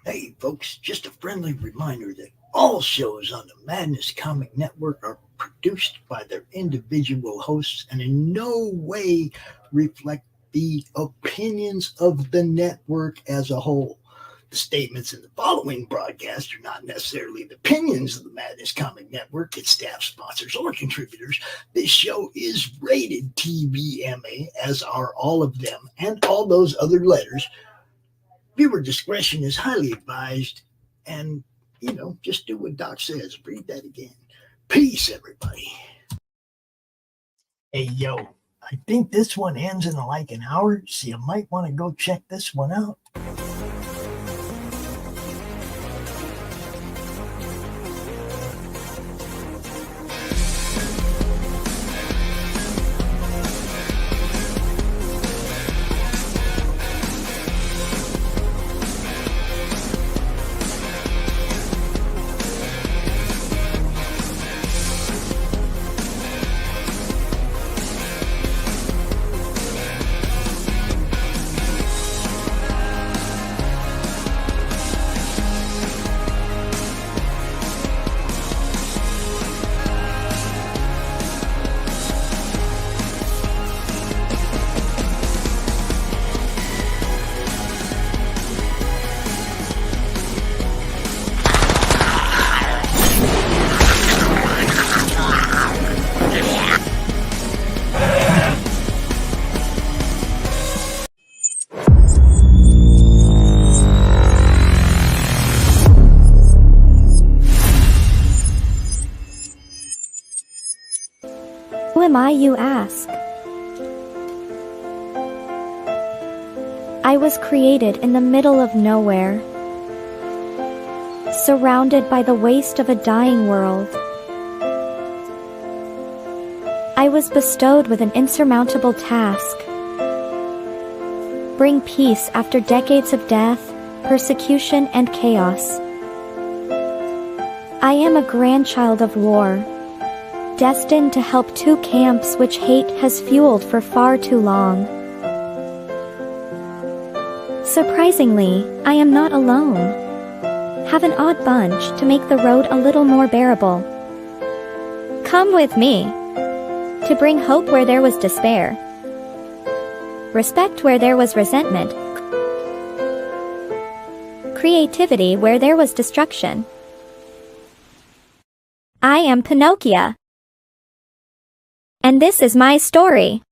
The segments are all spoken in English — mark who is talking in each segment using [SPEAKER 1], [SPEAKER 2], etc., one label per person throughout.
[SPEAKER 1] Hey, folks, just a friendly reminder that all shows on the Madness Comic Network are produced by their individual hosts and in no way reflect the opinions of the network as a whole. The statements in the following broadcast are not necessarily the opinions of the Madness Comic Network, its staff, sponsors, or contributors. This show is rated TVMA, as are all of them and all those other letters. Viewer discretion is highly advised, and, just do what Doc says. Read that again. Peace, everybody. Hey, yo, I think this one ends in like an hour, so you might want to go check this one out.
[SPEAKER 2] Who am I, you ask? I was created in the middle of nowhere, surrounded by the waste of a dying world. I was bestowed with an insurmountable task: bring peace after decades of death, persecution, and chaos. I am a grandchild of war, destined to help two camps which hate has fueled for far too long. Surprisingly, I am not alone. Have an odd bunch to make the road a little more bearable. Come with me, to bring hope where there was despair, respect where there was resentment, creativity where there was destruction. I am Pinocchio, and this is my story.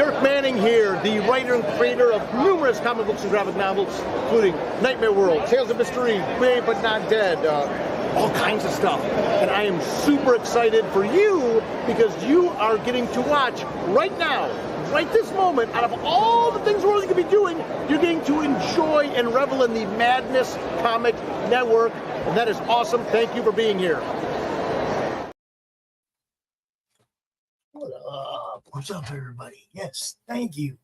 [SPEAKER 3] Dirk Manning here, the writer and creator of numerous comic books and graphic novels, including Nightmare World, Tales of Mystery, Brave But Not Dead, all kinds of stuff. And I am super excited for you because you are getting to watch right now, right this moment, out of all the things we're going to be doing, you're getting to enjoy and revel in the Madness Comic Network. And that is awesome. Thank you for being here.
[SPEAKER 1] What's up, everybody? Yes, thank you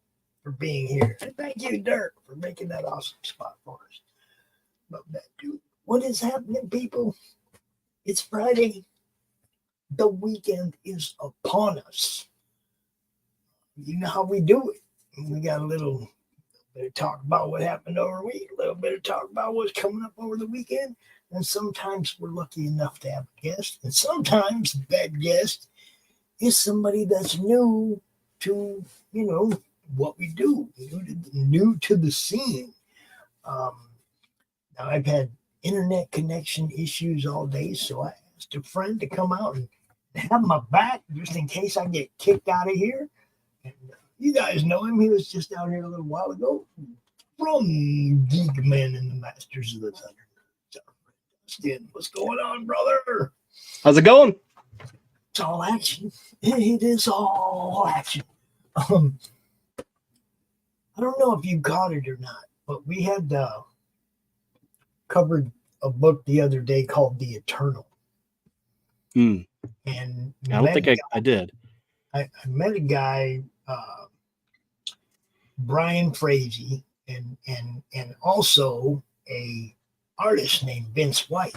[SPEAKER 1] for being here. And thank you, Dirk, for making that awesome spot for us. Love that, dude. What is happening, people? It's Friday. The weekend is upon us. You know how we do it. We got a little bit of talk about what happened over the week, a little bit of talk about what's coming up over the weekend, and sometimes we're lucky enough to have a guest, and sometimes that guest is somebody that's new to, what we do, new to the scene. Now, I've had internet connection issues all day, so I asked a friend to come out and have my back just in case I get kicked out of here. And you guys know him. He was just out here a little while ago from Geekmen and the Masters of the Thunder. Dustin, what's going on, brother?
[SPEAKER 4] How's it going?
[SPEAKER 1] It's all action. It is all action. I don't know if you got it or not, but we had covered a book the other day called The Eternal. And
[SPEAKER 4] I don't think I did.
[SPEAKER 1] I met a guy, Brian Frazee, and also a artist named Vince White.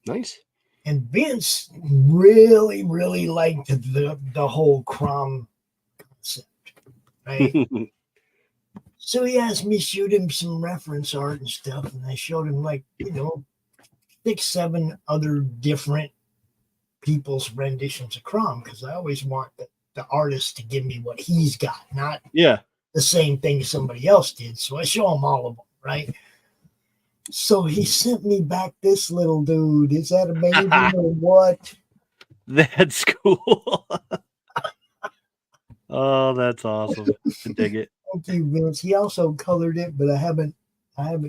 [SPEAKER 4] Nice.
[SPEAKER 1] And Vince really, really liked the whole Crom concept, right? So he asked me to shoot him some reference art and stuff, and I showed him 6, 7 other different people's renditions of Crom, because I always want the artist to give me what he's got, not the same thing somebody else did. So I show him all of them, right? So he sent me back this little dude. Is that amazing or what?
[SPEAKER 4] That's cool. Oh, that's awesome. I dig it.
[SPEAKER 1] Thank you, Vince. He also colored it, but I haven't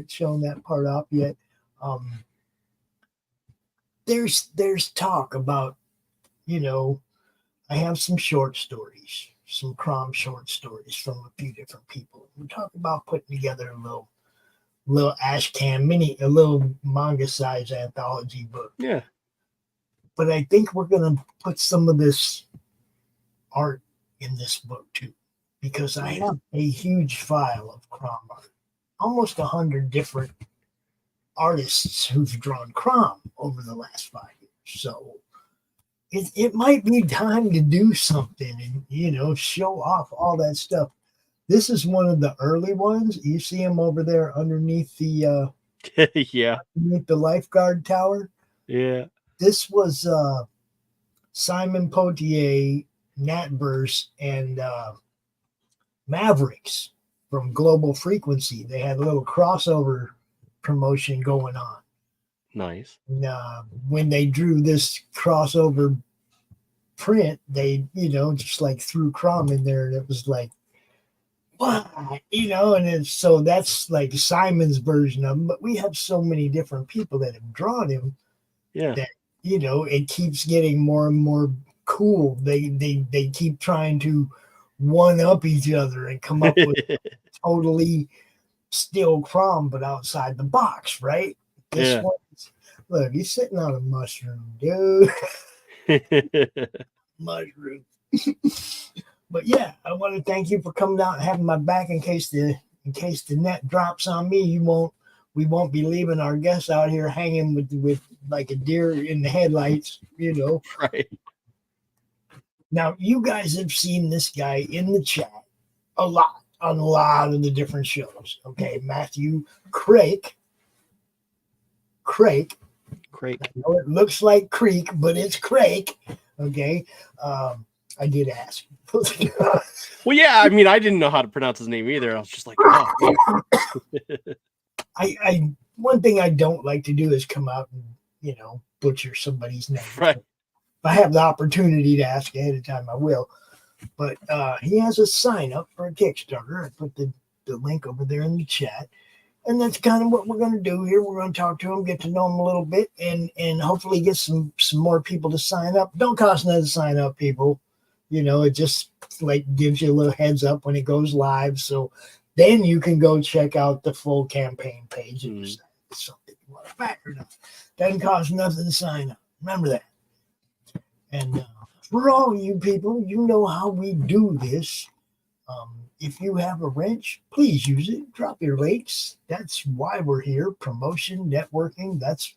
[SPEAKER 1] shown that part off yet. There's talk about, I have some short stories, some Crom short stories from a few different people. We talk about putting together a little Ashcan a little manga size anthology book.
[SPEAKER 4] Yeah.
[SPEAKER 1] But I think we're gonna put some of this art in this book too, because I have a huge file of Crom art, almost 100 different artists who've drawn Crom over the last 5 years. So it might be time to do something and show off all that stuff. This is one of the early ones. You see him over there underneath the underneath the lifeguard tower.
[SPEAKER 4] Yeah.
[SPEAKER 1] This was Simon Poitier, Natverse, and Mavericks from Global Frequency. They had a little crossover promotion going on.
[SPEAKER 4] Nice.
[SPEAKER 1] And, when they drew this crossover print, they just threw Crom in there, and it was like, what? And so that's like Simon's version of him. But we have so many different people that have drawn him.
[SPEAKER 4] Yeah.
[SPEAKER 1] That it keeps getting more and more cool. They keep trying to one up each other and come up with totally still Crom, but outside the box, right? This one's, look, he's sitting on a mushroom, dude. Mushroom. But yeah, I want to thank you for coming out and having my back in case the net drops on me. We won't be leaving our guests out here hanging with like a deer in the headlights,
[SPEAKER 4] Right.
[SPEAKER 1] Now, you guys have seen this guy in the chat a lot on a lot of the different shows. Okay, Matthew Kreke. I know it looks like Creek, but it's Kreke. Okay. I did ask.
[SPEAKER 4] Well, yeah, I mean, I didn't know how to pronounce his name either. I was just like, oh.
[SPEAKER 1] I one thing I don't like to do is come out and, butcher somebody's name.
[SPEAKER 4] Right.
[SPEAKER 1] If I have the opportunity to ask ahead of time, I will. But he has a sign up for a Kickstarter. I put the link over there in the chat. And that's kind of what we're going to do here. We're going to talk to him, get to know him a little bit, and hopefully get some more people to sign up. Don't cost nothing to sign up, people. You know, it just like gives you a little heads up when it goes live. So then you can go check out the full campaign page and decide if it's something you want to back or not. Doesn't cost nothing to sign up. Remember that. And for all you people, you know how we do this. If you have a wrench, please use it. Drop your links. That's why we're here. Promotion, networking. That's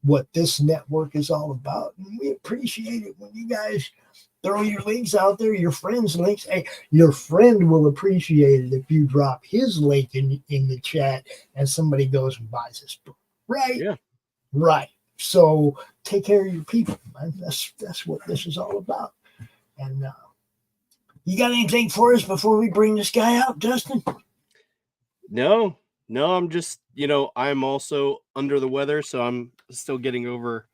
[SPEAKER 1] what this network is all about. And we appreciate it when you guys throw your links out there, your friends' links. Hey, your friend will appreciate it if you drop his link in the chat and somebody goes and buys this book. Right?
[SPEAKER 4] Yeah.
[SPEAKER 1] Right. So take care of your people, man. That's what this is all about. And you got anything for us before we bring this guy out, Dustin?
[SPEAKER 4] No, I'm just, I'm also under the weather, so I'm still getting over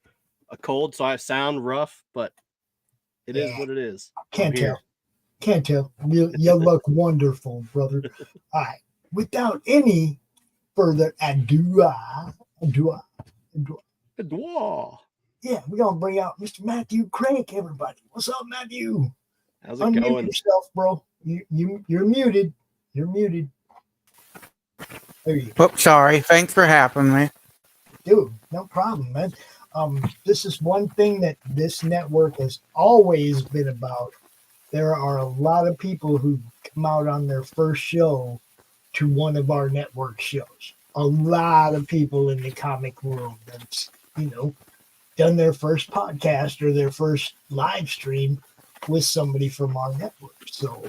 [SPEAKER 4] a cold, so I sound rough, but it is what it is.
[SPEAKER 1] Can't tell. You look wonderful, brother. All right. Without any further ado. Yeah, we're going to bring out Mr. Matthew Kreke, everybody. What's up, Matthew?
[SPEAKER 4] How's it
[SPEAKER 1] Unmute
[SPEAKER 4] going?
[SPEAKER 1] yourself, bro. You're muted. You're muted. There you go.
[SPEAKER 5] Oh, sorry. Thanks for having me.
[SPEAKER 1] Dude, no problem, man. This is one thing that this network has always been about. There are a lot of people who come out on their first show to one of our network shows. A lot of people in the comic world that's, done their first podcast or their first live stream with somebody from our network. So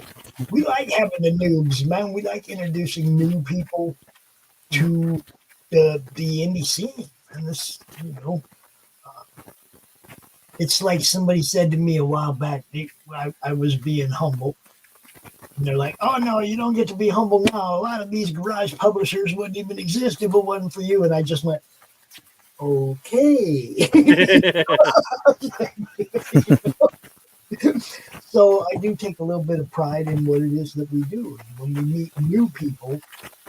[SPEAKER 1] we like having the noobs, man. We like introducing new people to the indie scene. And this, it's like somebody said to me a while back, I was being humble. And they're like, oh, no, you don't get to be humble now. A lot of these garage publishers wouldn't even exist if it wasn't for you. And I just went, okay. So I do take a little bit of pride in what it is that we do. When we meet new people,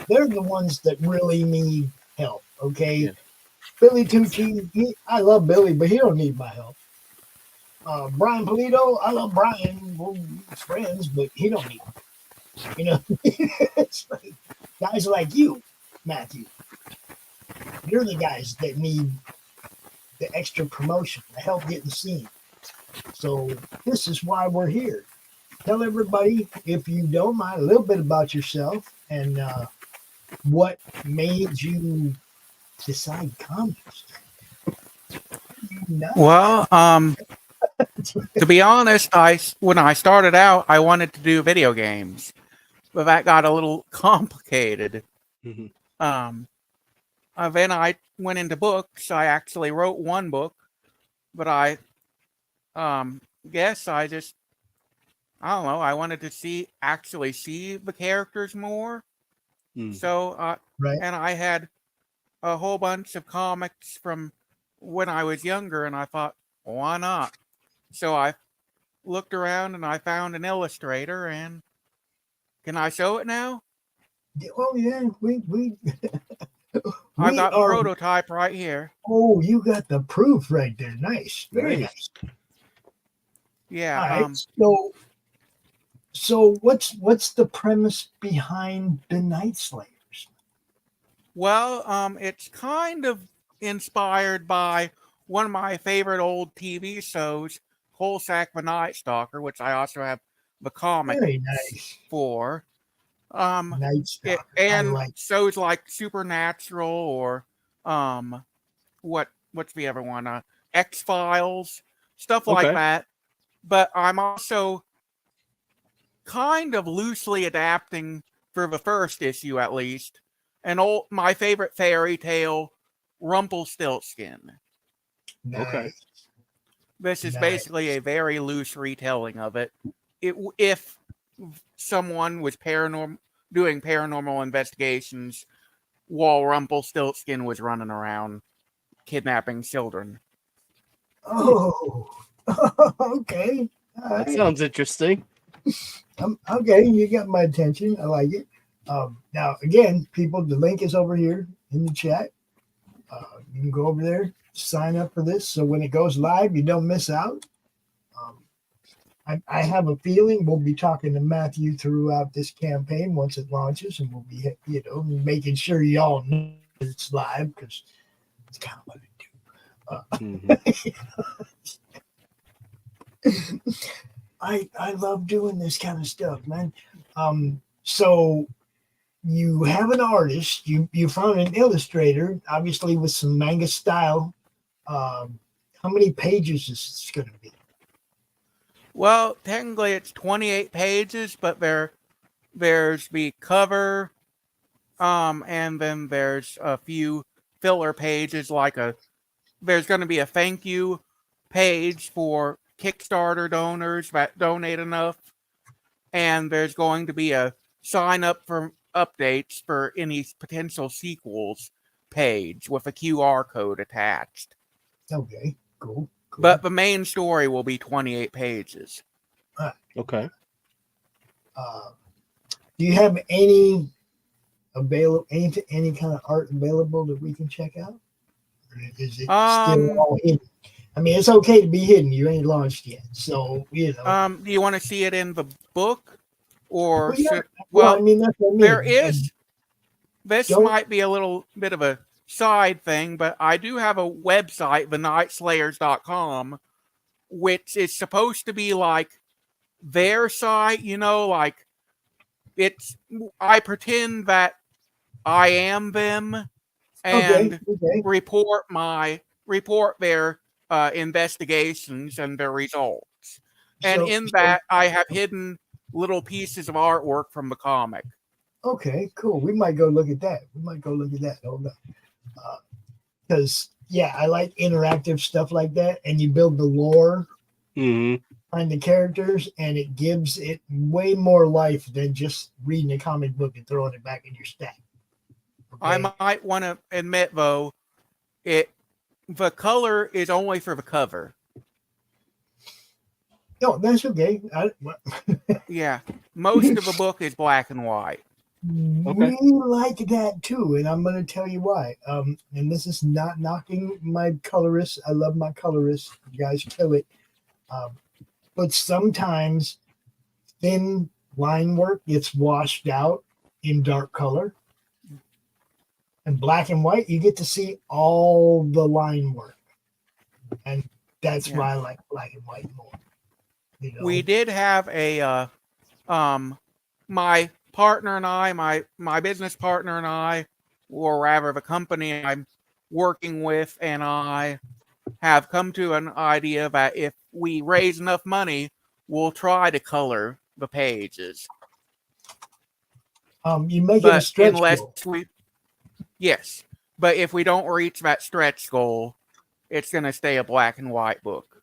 [SPEAKER 1] they're the ones that really need help, okay? Yeah. Billy Tucci, I love Billy, but he don't need my help. Brian Polito, I love Brian. We're friends, but he don't need me. It's like guys like you, Matthew. You're the guys that need the extra promotion, the help getting seen. So this is why we're here. Tell everybody, if you don't mind, a little bit about yourself and what made you decide comics.
[SPEAKER 5] Well, to be honest, when I started out, I wanted to do video games, but that got a little complicated.
[SPEAKER 4] Mm-hmm.
[SPEAKER 5] Then I went into books. I actually wrote one book, but I guess I don't know. I wanted to actually see the characters more. So,
[SPEAKER 1] right.
[SPEAKER 5] And I had a whole bunch of comics from when I was younger, and I thought, why not? So I looked around and I found an illustrator, and can I show it now?
[SPEAKER 1] Oh yeah, we
[SPEAKER 5] I've got the prototype right here.
[SPEAKER 1] Oh, you got the proof right there. Nice. Very nice.
[SPEAKER 5] Yeah.
[SPEAKER 1] All right. So what's the premise behind the Night Slayers?
[SPEAKER 5] Well, it's kind of inspired by one of my favorite old TV shows, Kolchak the Night Stalker, which I also have the comic for.
[SPEAKER 1] Night Stalker.
[SPEAKER 5] And shows like Supernatural or what's the other one? X-Files, stuff like that. But I'm also kind of loosely adapting, for the first issue at least, my favorite fairy tale, Rumpelstiltskin.
[SPEAKER 1] Nice. Okay.
[SPEAKER 5] This is basically a very loose retelling of it. If someone was doing paranormal investigations while Rumpelstiltskin was running around kidnapping children.
[SPEAKER 1] Oh, okay.
[SPEAKER 4] That sounds interesting.
[SPEAKER 1] Okay, you got my attention. I like it. Now, again, people, the link is over here in the chat. You can go over there, sign up for this, so when it goes live, you don't miss out. I have a feeling we'll be talking to Matthew throughout this campaign once it launches, and we'll be, making sure y'all know it's live because it's kind of what I do. I love doing this kind of stuff, man. So you have an artist, you found an illustrator, obviously with some manga style. How many pages is this going to be?
[SPEAKER 5] Well, technically it's 28 pages, but there's the cover, and then there's a few filler pages, there's going to be a thank you page for Kickstarter donors that donate enough, and there's going to be a sign up for updates for any potential sequels page with a QR code attached.
[SPEAKER 1] Okay, cool.
[SPEAKER 5] But the main story will be 28 pages.
[SPEAKER 4] Okay.
[SPEAKER 1] Do you have any kind of art available that we can check out? Or is it still all hidden? I mean, it's okay to be hidden. You ain't launched yet, so
[SPEAKER 5] do you want to see it in the book, or
[SPEAKER 1] I mean, that's what I mean.
[SPEAKER 5] There is. This might be a little bit of a side thing, but I do have a website, thenightslayers.com, which is supposed to be like their site, I pretend that I am them and report their investigations and their results. And that I have hidden little pieces of artwork from the comic.
[SPEAKER 1] Okay, cool. We might go look at that. Hold on. Because I like interactive stuff like that, and you build the lore behind the characters, and it gives it way more life than just reading a comic book and throwing it back in your stack. Okay?
[SPEAKER 5] I might want to admit, though, the color is only for the cover.
[SPEAKER 1] No, that's okay.
[SPEAKER 5] Yeah, most of the book is black and white.
[SPEAKER 1] Okay. We like that too, and I'm going to tell you why. And this is not knocking my colorists. I love my colorists. You guys kill it. But sometimes thin line work gets washed out in dark color. And black and white, you get to see all the line work. And that's why I like black and white more.
[SPEAKER 5] We did have a my partner and I, my business partner and I, or rather the company I'm working with and I, have come to an idea that if we raise enough money, we'll try to color the pages.
[SPEAKER 1] You make it a stretch goal.
[SPEAKER 5] Yes, but if we don't reach that stretch goal, it's going to stay a black and white book.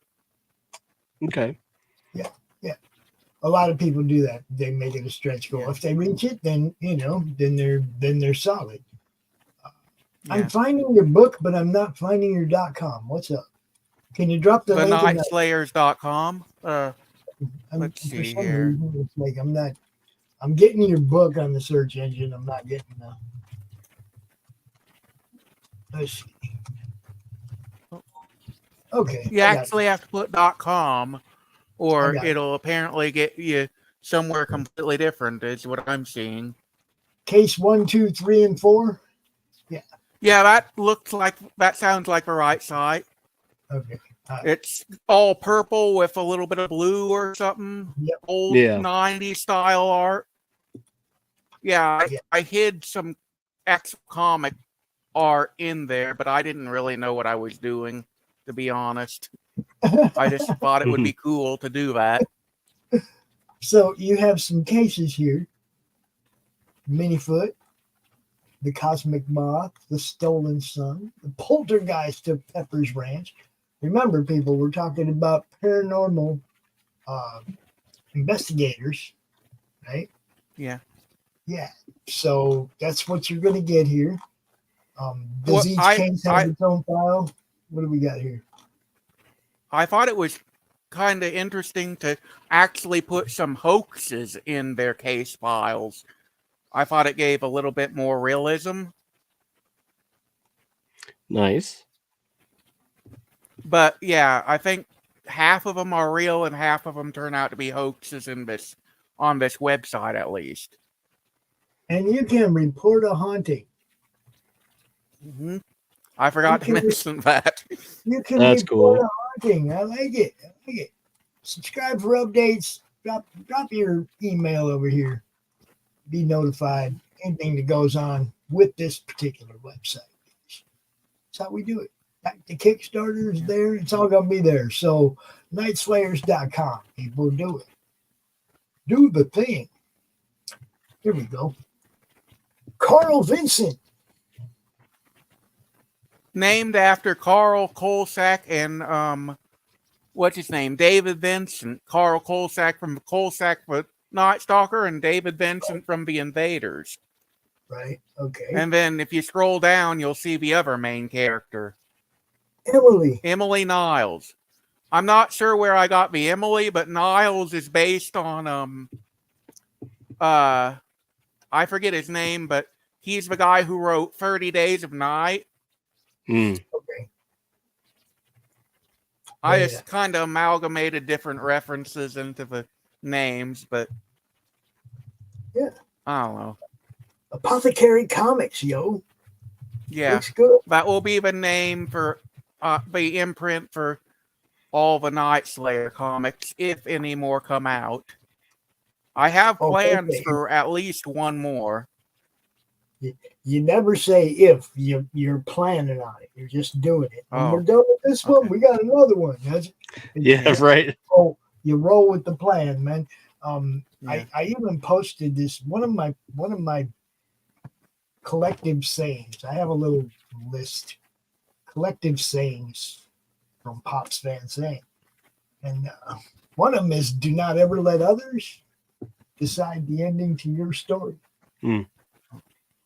[SPEAKER 4] Okay.
[SPEAKER 1] Yeah. A lot of people do that. They make it a stretch goal. If they reach it, then then they're solid. I'm finding your book, but I'm not finding your .com. What's up? Can you drop the link?
[SPEAKER 5] TheNightSlayers.com. Let's see here.
[SPEAKER 1] I'm getting your book on the search engine. I'm not getting the. Let's see. Okay.
[SPEAKER 5] You actually have to put .com, or it'll apparently get you somewhere completely different. Is what I'm seeing.
[SPEAKER 1] Case 1, 2, 3, and 4. Yeah.
[SPEAKER 5] Yeah, that sounds like the right site.
[SPEAKER 1] Okay.
[SPEAKER 5] It's all purple with a little bit of blue or something.
[SPEAKER 1] Yep.
[SPEAKER 5] Old 90s style art. Yeah, I hid some comic art in there, but I didn't really know what I was doing, to be honest. I just thought it would be cool to do that.
[SPEAKER 1] So you have some cases here. Minifoot, the Cosmic Moth, the Stolen Sun, the Poltergeist of Pepper's Ranch. Remember, people, we're talking about paranormal investigators, right?
[SPEAKER 5] Yeah.
[SPEAKER 1] Yeah. So that's what you're going to get here. Does each case have its own file? What do we got here?
[SPEAKER 5] I thought it was kind of interesting to actually put some hoaxes in their case files. I thought it gave a little bit more realism.
[SPEAKER 4] Nice.
[SPEAKER 5] But yeah, I think half of them are real and half of them turn out to be hoaxes on this website, at least.
[SPEAKER 1] And you can report a haunting.
[SPEAKER 5] Mm-hmm. I forgot to mention that.
[SPEAKER 1] You can
[SPEAKER 4] That's
[SPEAKER 1] report
[SPEAKER 4] cool.
[SPEAKER 1] a haunting. I like it. Subscribe for updates. Drop your email over here. Be notified. Anything that goes on with this particular website. That's how we do it. The Kickstarter is there. It's all going to be there. So, nightslayers.com. People do it. Do the thing. Here we go. Carl Vincent.
[SPEAKER 5] Named after Carl Kolsak and what's his name? David Vincent. Carl Kolsak from Kolsak with Night Stalker and David Vincent from The Invaders.
[SPEAKER 1] Right. Okay.
[SPEAKER 5] And then if you scroll down, you'll see the other main character.
[SPEAKER 1] Emily
[SPEAKER 5] Niles. I'm not sure where I got the Emily, but Niles is based on I forget his name, but he's the guy who wrote 30 Days of Night.
[SPEAKER 1] Okay.
[SPEAKER 5] I just kind of amalgamated different references into the names, but
[SPEAKER 1] yeah,
[SPEAKER 5] I don't know.
[SPEAKER 1] Apothecary Comics, yo.
[SPEAKER 5] Yeah,
[SPEAKER 1] looks good.
[SPEAKER 5] That will be the name for the imprint for all the Night Slayer comics, if any more come out. I have plans for at least one more.
[SPEAKER 1] You never say if you're planning on it. You're just doing it. When we're done with this one, we got another one.
[SPEAKER 4] Right.
[SPEAKER 1] Oh, you roll with the plan, man. I even posted this one of my collective sayings. I have a little list. Collective sayings from Pops Van Zandt. And one of them is, do not ever let others decide the ending to your story.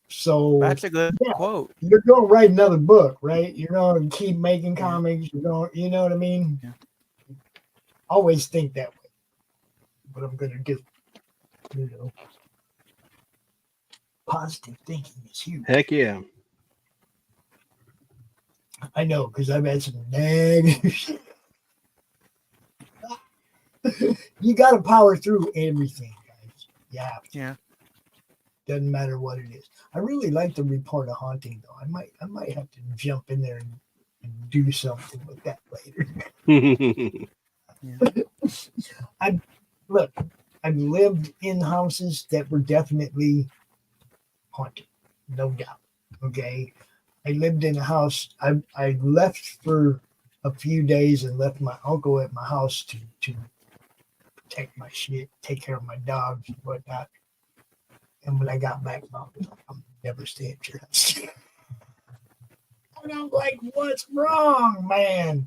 [SPEAKER 1] So
[SPEAKER 5] that's a good quote.
[SPEAKER 1] You're going to write another book, right? You're going to keep making comics. You're going, you know what I mean?
[SPEAKER 5] Yeah.
[SPEAKER 1] Always think that way. What I'm going to do, you know. Positive thinking is huge.
[SPEAKER 4] Heck yeah.
[SPEAKER 1] I know, because I've had some negative shit. You got to power through everything, guys. Yeah. Doesn't matter what it is. I really like to report a haunting, though. I might have to jump in there and do something with that later. I've lived in houses that were definitely haunted, no doubt. Okay. I lived in a house. I left for a few days and left my uncle at my house to protect my shit, take care of my dogs and whatnot. And when I got back, I'm never staying at your house. And I'm like, what's wrong, man?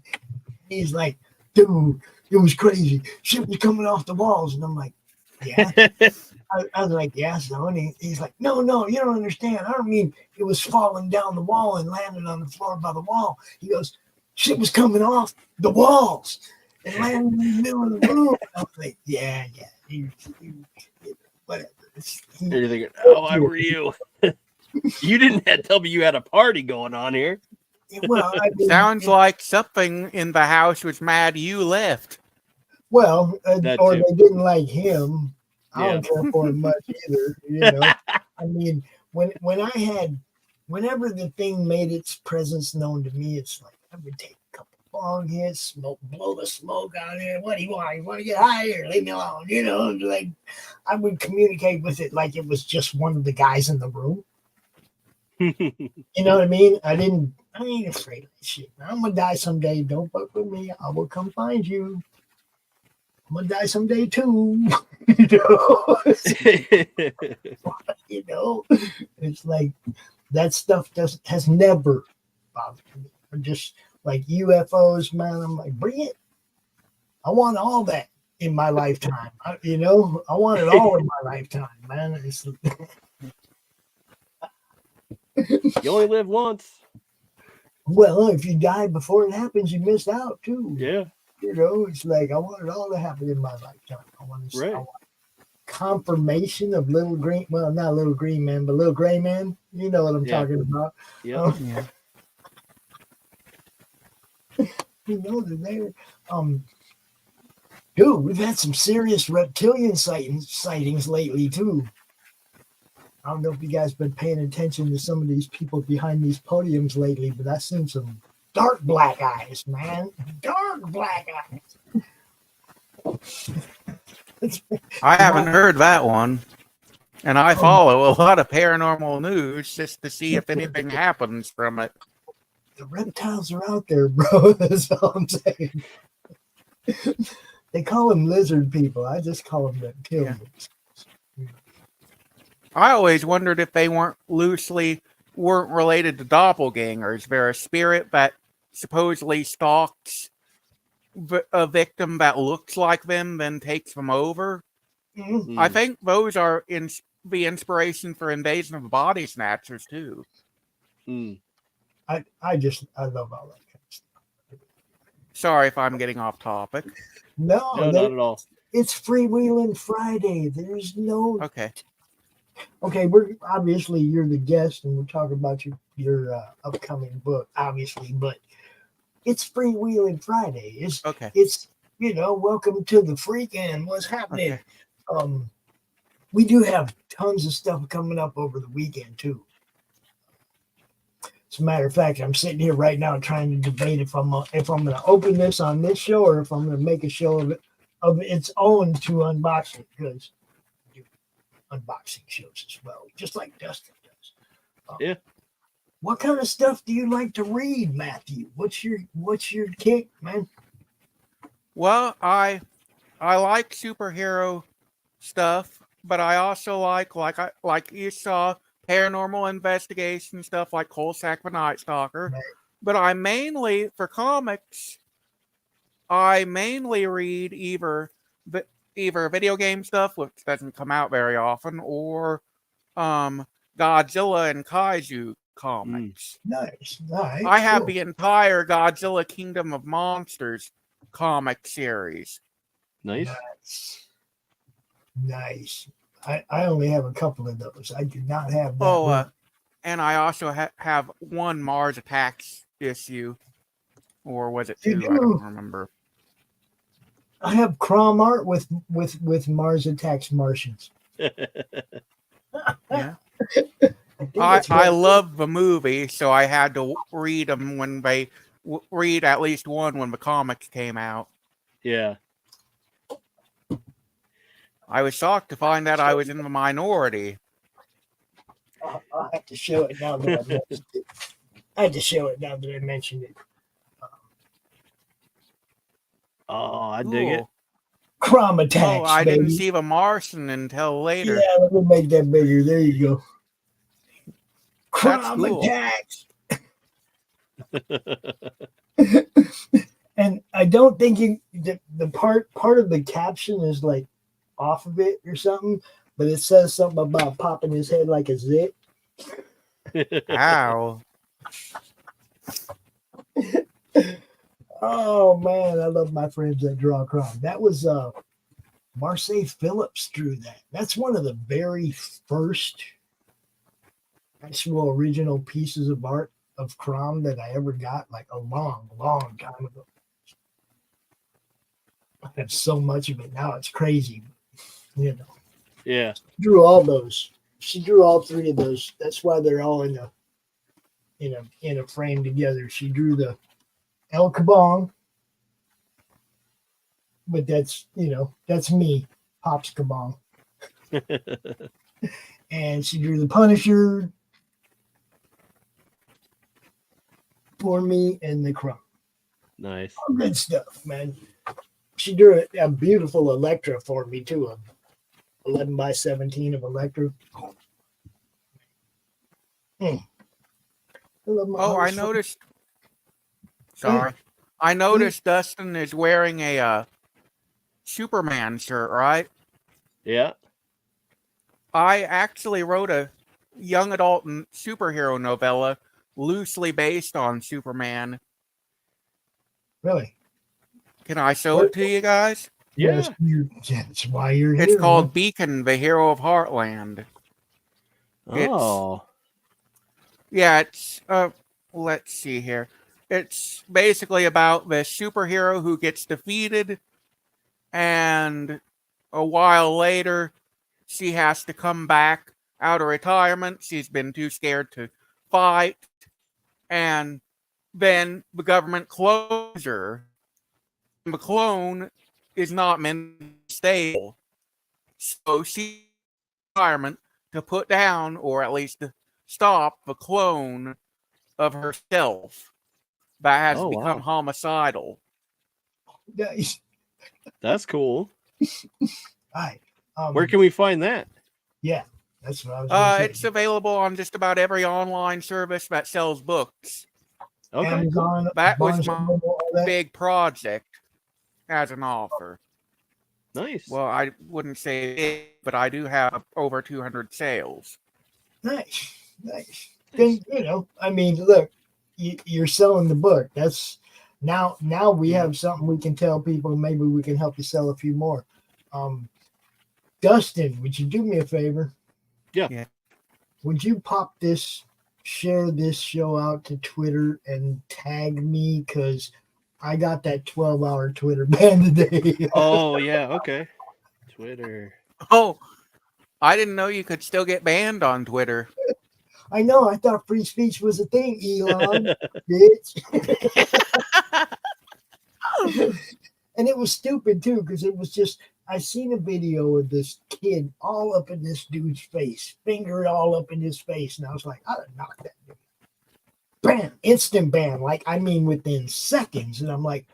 [SPEAKER 1] He's like, dude, it was crazy. Shit was coming off the walls. And I'm like, yeah. I was like, yeah, so. And he's like, no, you don't understand. I don't mean it was falling down the wall and landing on the floor by the wall. He goes, shit was coming off the walls and landing in the middle of the room. I was like, yeah. Whatever.
[SPEAKER 4] You're thinking, oh, I were you. You didn't tell me you had a party going on here.
[SPEAKER 1] Well,
[SPEAKER 5] sounds like something in the house was mad you left.
[SPEAKER 1] Well, or they didn't like him. I don't care for him much either. You know, I mean, whenever the thing made its presence known to me, it's like I would take a couple long hits, blow the smoke out here. What do you want? You want to get higher? Leave me alone. You know, like I would communicate with it like it was just one of the guys in the room. You know what I mean? I ain't afraid of that shit. I'm gonna die someday. Don't fuck with me. I will come find you. I'm gonna die someday too. You know, it's like that stuff has never bothered me. I'm just like UFOs, man. I'm like, bring it. I want all that in my lifetime. I want it all in my lifetime, man.
[SPEAKER 4] You only live once.
[SPEAKER 1] Well, if you die before it happens, you missed out too.
[SPEAKER 4] Yeah.
[SPEAKER 1] You know, it's like I want it all to happen in my lifetime. I want confirmation of little green. Well, not little green man, but little gray man. You know what I'm talking about.
[SPEAKER 4] Yeah.
[SPEAKER 1] You know that they're dude, we've had some serious reptilian sightings lately too. I don't know if you guys been paying attention to some of these people behind these podiums lately, but I've seen some dark black eyes, man. Dark black eyes.
[SPEAKER 5] I haven't heard that one. And I follow a lot of paranormal news just to see if anything happens from it.
[SPEAKER 1] The reptiles are out there, bro. That's all I'm saying. They call them lizard people. I just call them reptilians. Yeah.
[SPEAKER 5] I always wondered if they weren't related to doppelgangers. They're a spirit that supposedly stalks a victim that looks like them, then takes them over.
[SPEAKER 1] Mm-hmm.
[SPEAKER 5] I think those are the inspiration for Invasion of the Body Snatchers too.
[SPEAKER 1] I love all that kind of stuff.
[SPEAKER 5] Sorry if I'm getting off topic.
[SPEAKER 1] No,
[SPEAKER 4] not at all.
[SPEAKER 1] It's FreeWheeling Friday. There's no. Okay. We're obviously you're the guest, and we're talking about your upcoming book, obviously, but it's FreeWheeling Friday. It's welcome to the freaking. What's happening? Okay. We do have tons of stuff coming up over the weekend too. As a matter of fact, I'm sitting here right now trying to debate if I'm going to open this on this show or if I'm going to make a show of its own to unbox it, because I do unboxing shows as well, just like Dustin does.
[SPEAKER 4] Yeah.
[SPEAKER 1] What kind of stuff do you like to read, Matthew? What's your kick, man?
[SPEAKER 5] Well, I like superhero stuff, but I also like you saw paranormal investigation stuff like Kolsak the Night Stalker. Right. But I mainly, for comics, read either video game stuff, which doesn't come out very often, or Godzilla and Kaiju comics.
[SPEAKER 1] Nice.
[SPEAKER 5] I have the entire Godzilla Kingdom of Monsters comic series.
[SPEAKER 1] Nice. I only have a couple of those. I do not have that.
[SPEAKER 5] And I also have one Mars Attacks issue, or was it two? I don't remember.
[SPEAKER 1] I have Crom art with Mars Attacks Martians.
[SPEAKER 5] Yeah. I love the movie, so I had to read them when they read at least one when the comics came out.
[SPEAKER 4] Yeah.
[SPEAKER 5] I was shocked to find that I was in the minority.
[SPEAKER 1] I'll have to show it now that I mentioned it. I had to show it now that I mentioned it.
[SPEAKER 4] I dig it.
[SPEAKER 1] Crom Attacks.
[SPEAKER 5] I didn't see the Martian until later.
[SPEAKER 1] Yeah, let me make that bigger. There you go. Crom Attacks. And I don't think the part of the caption is like off of it or something, but it says something about popping his head like a zit.
[SPEAKER 5] Ow.
[SPEAKER 1] Oh man, I love my friends that draw Crom. That was Marseille Phillips drew that. That's one of the very first actual original pieces of art of Crom that I ever got, like a long time ago. I have so much of it now, it's crazy.
[SPEAKER 4] Yeah.
[SPEAKER 1] She drew all those. She drew all three of those. That's why they're all in a frame together. She drew the El Kabong, but that's me, Pops Kabong. And she drew the Punisher for me and the Crom.
[SPEAKER 4] Nice.
[SPEAKER 1] All good stuff, man. She drew a beautiful Electra for me too, 11 by 17 of Electra.
[SPEAKER 5] I noticed. Sorry. I noticed Dustin is wearing a Superman shirt, right?
[SPEAKER 4] Yeah.
[SPEAKER 5] I actually wrote a young adult superhero novella loosely based on Superman.
[SPEAKER 1] Really?
[SPEAKER 5] Can I show it to you guys?
[SPEAKER 1] Yes, that's why you're here.
[SPEAKER 5] It's called Beacon, the Hero of Heartland.
[SPEAKER 4] Oh.
[SPEAKER 5] Yeah, it's let's see here. It's basically about the superhero who gets defeated, and a while later she has to come back out of retirement. She's been too scared to fight, and then the government clones her. The clone is not mentally stable, so she retirement to put down, or at least to stop, the clone of herself that has become homicidal.
[SPEAKER 1] Nice.
[SPEAKER 4] That's cool.
[SPEAKER 1] Hi.
[SPEAKER 4] Where can we find that?
[SPEAKER 1] Yeah, that's what I was gonna say.
[SPEAKER 5] It's available on just about every online service that sells books.
[SPEAKER 4] Okay.
[SPEAKER 1] Amazon,
[SPEAKER 5] That was
[SPEAKER 1] Barnes
[SPEAKER 5] my
[SPEAKER 1] and Noble, all that.
[SPEAKER 5] big project as an author.
[SPEAKER 4] Nice.
[SPEAKER 5] Well, I wouldn't say big, but I do have over 200 sales.
[SPEAKER 1] Nice. Then, I mean, look, you're selling the book. That's now we have something we can tell people. Maybe we can help you sell a few more. Dustin, would you do me a favor?
[SPEAKER 4] Yeah.
[SPEAKER 1] Would you share this show out to Twitter and tag me? Because I got that 12-hour Twitter ban today.
[SPEAKER 4] Oh, yeah. Okay. Twitter.
[SPEAKER 5] Oh, I didn't know you could still get banned on Twitter.
[SPEAKER 1] I know. I thought free speech was a thing, Elon, bitch. And it was stupid, too, because it was just, I seen a video of this kid all up in this dude's face, finger all up in his face. And I was like, I'd have knocked that dude. Bam, instant ban. Like, I mean, within seconds. And I'm like,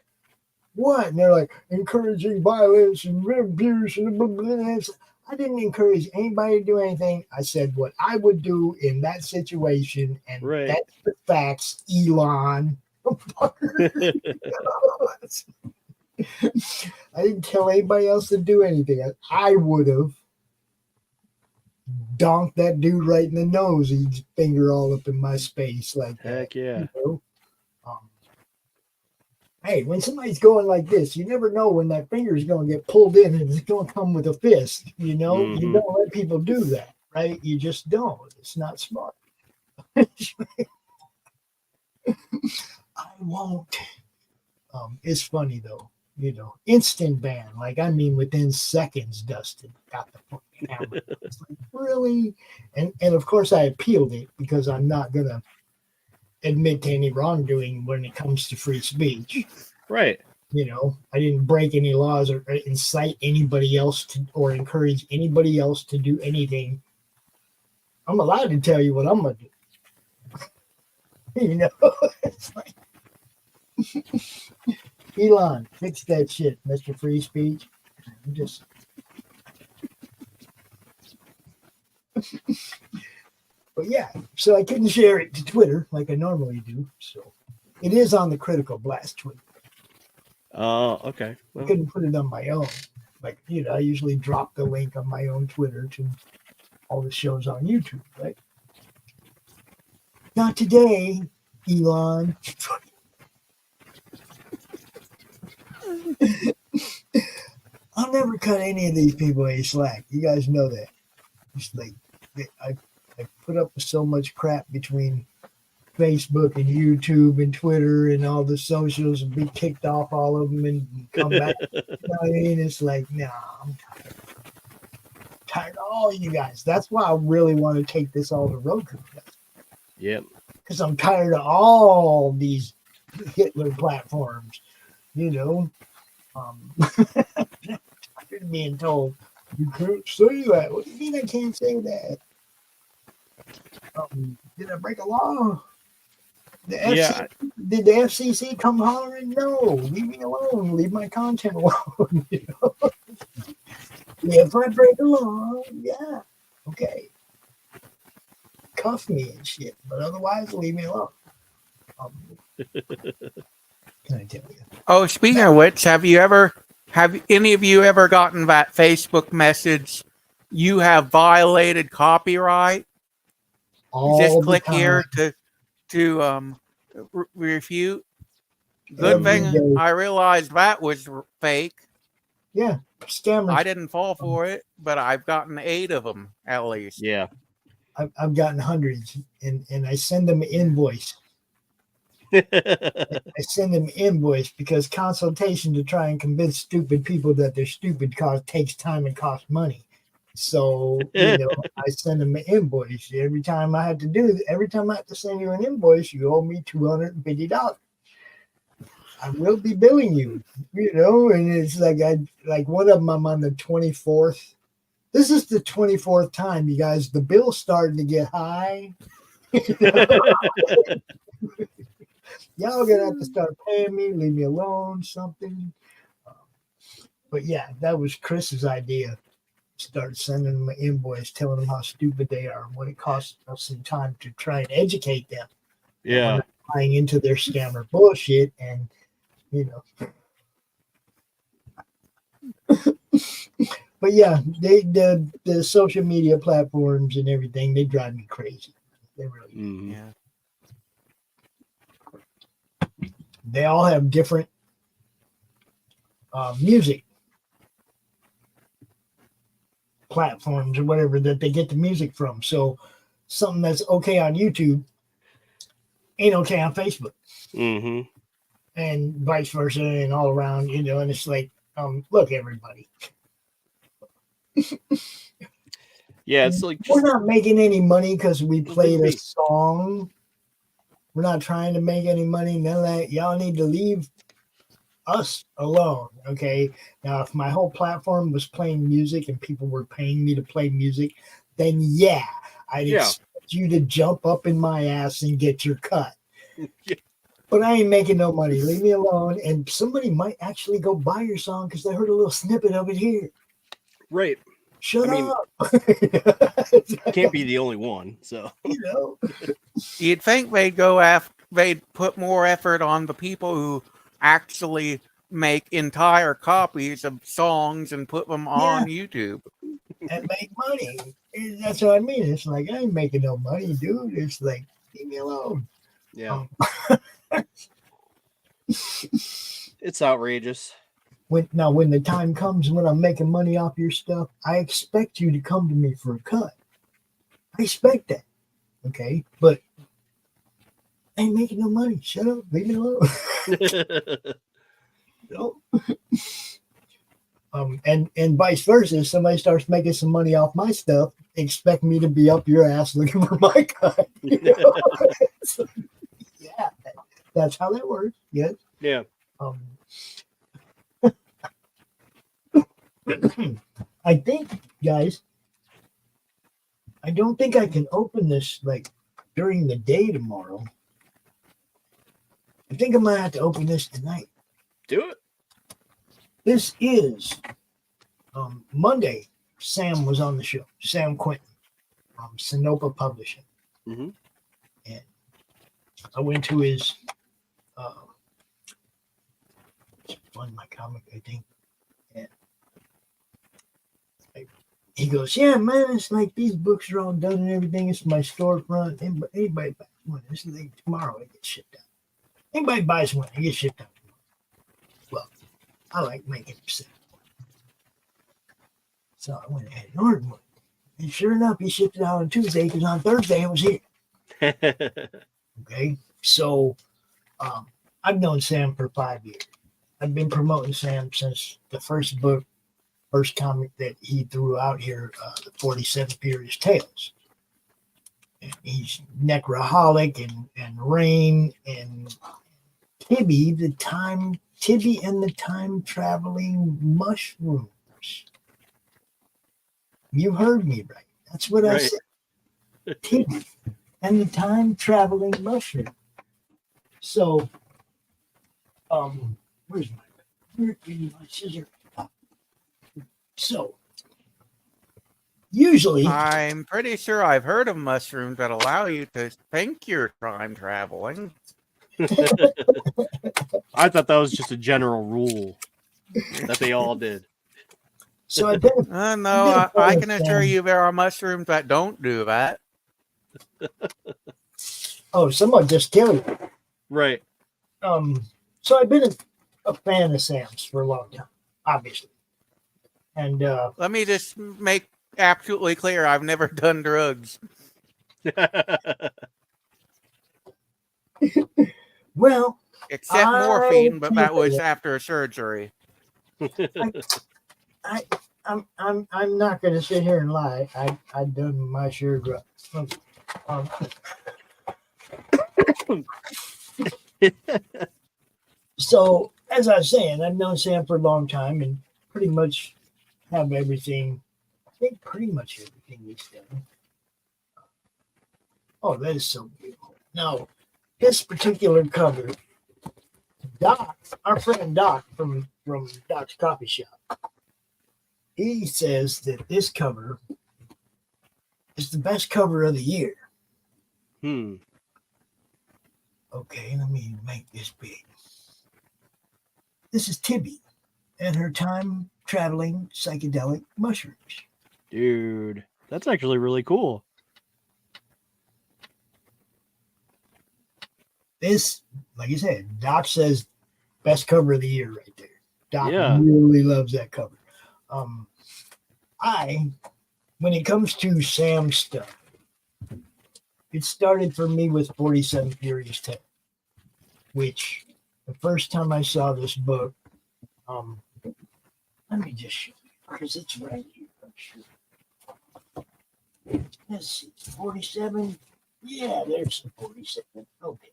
[SPEAKER 1] what? And they're like, encouraging violence and abuse and blah, blah, blah. I didn't encourage anybody to do anything. I said what I would do in that situation. And that's the facts, Elon. I didn't tell anybody else to do anything. I would have donked that dude right in the nose. He's finger all up in my space like that.
[SPEAKER 4] Heck yeah.
[SPEAKER 1] Hey, when somebody's going like this, you never know when that finger is going to get pulled in and it's going to come with a fist. You don't let people do that, right? You just don't. It's not smart. I won't. It's funny though. Instant ban. Like, I mean, within seconds, Dustin got the fucking hammer. It's like, really? And of course, I appealed it because I'm not going to admit to any wrongdoing when it comes to free speech.
[SPEAKER 4] Right.
[SPEAKER 1] I didn't break any laws or incite anybody else to, or encourage anybody else to do anything. I'm allowed to tell you what I'm going to do. It's like, Elon, fix that shit, Mr. Free Speech. Just but yeah, so I couldn't share it to Twitter like I normally do. So it is on the Critical Blast Twitter.
[SPEAKER 4] Oh, okay.
[SPEAKER 1] Well, I couldn't put it on my own. Like, I usually drop the link on my own Twitter to all the shows on YouTube, right? Not today, Elon. I'll never cut any of these people any slack. You guys know that. Just like I put up with so much crap between Facebook and YouTube and Twitter and all the socials and be kicked off all of them and come back. You know what I mean? It's like, no, I'm tired. Tired of all you guys. That's why I really want to take this all to Roku.
[SPEAKER 4] Yep.
[SPEAKER 1] Because I'm tired of all these Hitler platforms. Tired of being told you can't say that. What do you mean I can't say that? Did I break a law? Did the FCC come hollering? No, leave me alone. Leave my content alone. If I break a law, yeah, okay, cuff me and shit. But otherwise, leave me alone. Can I tell you?
[SPEAKER 5] Oh, speaking of which, have any of you ever gotten that Facebook message? You have violated copyright.
[SPEAKER 1] All
[SPEAKER 5] Just
[SPEAKER 1] the
[SPEAKER 5] click
[SPEAKER 1] time.
[SPEAKER 5] here to refute. Good thing I realized that was fake.
[SPEAKER 1] Yeah, scammers.
[SPEAKER 5] I didn't fall for it, but I've gotten 8 of them at least.
[SPEAKER 4] Yeah.
[SPEAKER 1] I've gotten hundreds, and I send them an invoice. I send them an invoice because consultation to try and convince stupid people that they're stupid takes time and costs money. So, I send them an invoice. Every time I have to send you an invoice, you owe me $250. I will be billing you, and it's like one of them I'm on the 24th. This is the 24th time, you guys. The bill's starting to get high. Y'all gonna have to start paying me, leave me alone, something. But yeah, that was Chris's idea. Start sending them an invoice, telling them how stupid they are, and what it costs us some time to try and educate them.
[SPEAKER 4] Yeah.
[SPEAKER 1] Buying into their scammer bullshit, and But yeah, the social media platforms and everything, they drive me crazy. They really do.
[SPEAKER 4] Mm-hmm.
[SPEAKER 5] Yeah.
[SPEAKER 1] They all have different music platforms or whatever that they get the music from. So something that's okay on YouTube ain't okay on Facebook.
[SPEAKER 4] Mm-hmm.
[SPEAKER 1] And vice versa, and all around, and it's like, look, everybody.
[SPEAKER 4] Yeah, it's like
[SPEAKER 1] we're not making any money because we played a song. We're not trying to make any money. None of that. Y'all need to leave us alone. Okay. Now, if my whole platform was playing music and people were paying me to play music, then yeah, I'd expect you to jump up in my ass and get your cut. But I ain't making no money. Leave me alone. And somebody might actually go buy your song because they heard a little snippet of it here.
[SPEAKER 4] Right.
[SPEAKER 1] Shut up.
[SPEAKER 4] Can't be the only one. So
[SPEAKER 5] You'd think they'd put more effort on the people who actually make entire copies of songs and put them on YouTube
[SPEAKER 1] and make money. That's what I mean. It's like, I ain't making no money, dude. It's like, leave me alone.
[SPEAKER 4] Yeah. It's outrageous.
[SPEAKER 1] When the time comes when I'm making money off your stuff, I expect you to come to me for a cut. I expect that. Okay? But I ain't making no money. Shut up. Leave me alone. And vice versa. If somebody starts making some money off my stuff, expect me to be up your ass looking for my cut. So, yeah. That's how that works. Yes.
[SPEAKER 4] Yeah.
[SPEAKER 1] I think, guys, I don't think I can open this like during the day tomorrow. I think I might have to open this tonight.
[SPEAKER 4] Do it.
[SPEAKER 1] This is Monday. Sam was on the show. Sam Quinton from Sinopa Publishing.
[SPEAKER 4] Mm-hmm.
[SPEAKER 1] And I went to his Find My Comic, I think. And he goes, yeah, man, it's like these books are all done and everything. It's my storefront. Anybody buys one. This is like tomorrow it gets shipped out. Anybody buys one, it gets shipped out tomorrow. Well, I like making them simple. So I went ahead and ordered one. And sure enough, he shipped it out on Tuesday because on Thursday it was here. Okay, so I've known Sam for 5 years. I've been promoting Sam since the first comic that he threw out here, the 47 Furious Tales. And he's Necroholic and Rain and Tibby and the Time Traveling Mushrooms. You heard me right. That's what I said. Tibby and the Time Traveling Mushroom. So, where's my scissor? So, usually,
[SPEAKER 5] I'm pretty sure I've heard of mushrooms that allow you to think you're time traveling.
[SPEAKER 4] I thought that was just a general rule that they all did.
[SPEAKER 1] So I
[SPEAKER 5] can assure you there are mushrooms that don't do that.
[SPEAKER 1] Oh, someone just killed it.
[SPEAKER 4] Right.
[SPEAKER 1] So I've been a fan of Sam's for a long time, obviously. And
[SPEAKER 5] let me just make absolutely clear: I've never done drugs.
[SPEAKER 1] well,
[SPEAKER 5] Except morphine, but that was after a surgery.
[SPEAKER 1] I'm not going to sit here and lie. I've done my share of drugs. So, as I was saying, I've known Sam for a long time and pretty much have everything. I think pretty much everything he's done. Oh, that is so beautiful. Now, this particular cover, Doc, our friend Doc from Doc's Coffee Shop, he says that this cover is the best cover of the year. Okay, let me make this big. This is Tibby and her time traveling psychedelic mushrooms.
[SPEAKER 4] Dude, that's actually really cool.
[SPEAKER 1] This, like you said, Doc says best cover of the year right there. Doc really loves that cover. When it comes to Sam stuff, it started for me with 47 Furious Tales, which the first time I saw this book, let me just show you because it's right here. I'm sure. Let's see, 47. Yeah, there's the 47. Okay.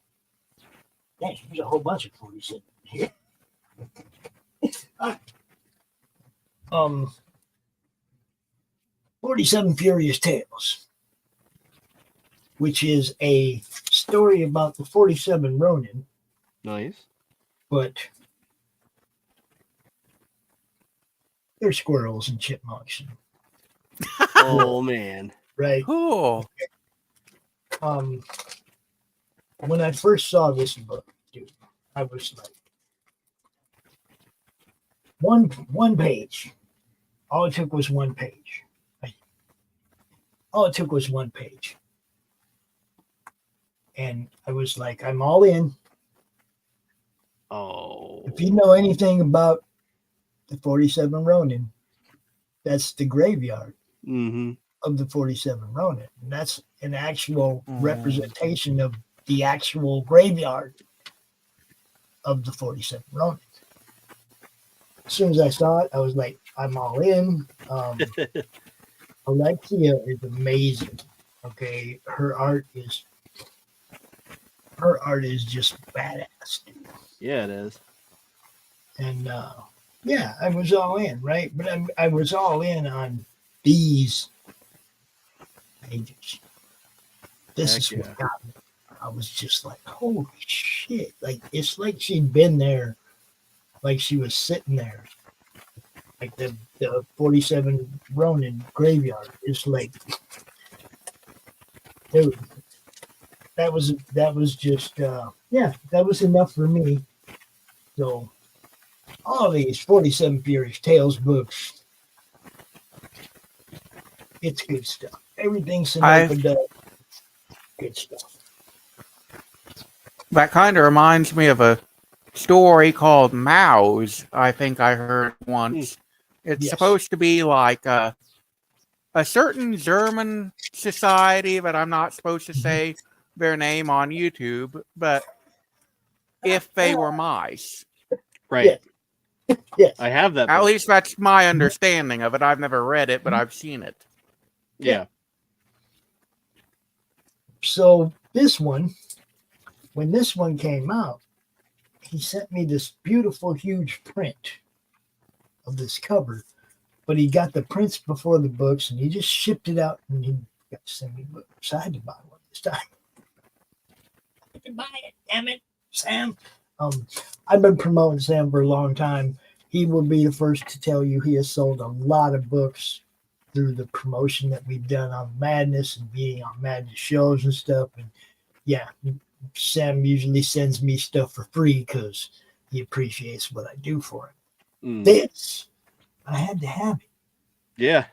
[SPEAKER 1] Dang, there's a whole bunch of 47 here. 47 Furious Tales, which is a story about the 47 Ronin.
[SPEAKER 4] Nice.
[SPEAKER 1] But they're squirrels and chipmunks.
[SPEAKER 4] Oh, man.
[SPEAKER 1] Right.
[SPEAKER 5] Cool.
[SPEAKER 1] When I first saw this book, dude, I was like, one page. All it took was one page. All it took was one page. And I was like, I'm all in.
[SPEAKER 4] Oh.
[SPEAKER 1] If you know anything about the 47 Ronin, that's the graveyard of the 47 Ronin. And that's an actual representation of the actual graveyard of the 47 Ronin. As soon as I saw it, I was like, I'm all in. Alexia is amazing. Okay. Her art is just badass, dude.
[SPEAKER 4] Yeah, it is.
[SPEAKER 1] And yeah, I was all in, right? But I was all in on these pages. This is what got me. I was just like, holy shit. Like, it's like she'd been there, like she was sitting there. Like the 47 Ronin graveyard is like, dude, that was just, that was enough for me. So, all these 47 Furious Tales books, it's good stuff. Everything Sonopa does, good stuff.
[SPEAKER 5] That kind of reminds me of a story called Mouse, I think I heard once. It's supposed to be like a certain German society, but I'm not supposed to say their name on YouTube, but if they were mice.
[SPEAKER 4] Right.
[SPEAKER 1] Yes.
[SPEAKER 4] I have that.
[SPEAKER 5] At least that's my understanding of it. I've never read it, but I've seen it.
[SPEAKER 4] Yeah.
[SPEAKER 1] So this one, when this one came out, he sent me this beautiful, huge print of this cover, but he got the prints before the books, and he just shipped it out, and he got to send me books. So I had to buy one this time. I had to buy it, damn it, Sam. I've been promoting Sam for a long time. He will be the first to tell you he has sold a lot of books through the promotion that we've done on Madness and being on Madness shows and stuff. And yeah, Sam usually sends me stuff for free because he appreciates what I do for him. This, I had to have it.
[SPEAKER 4] Yeah.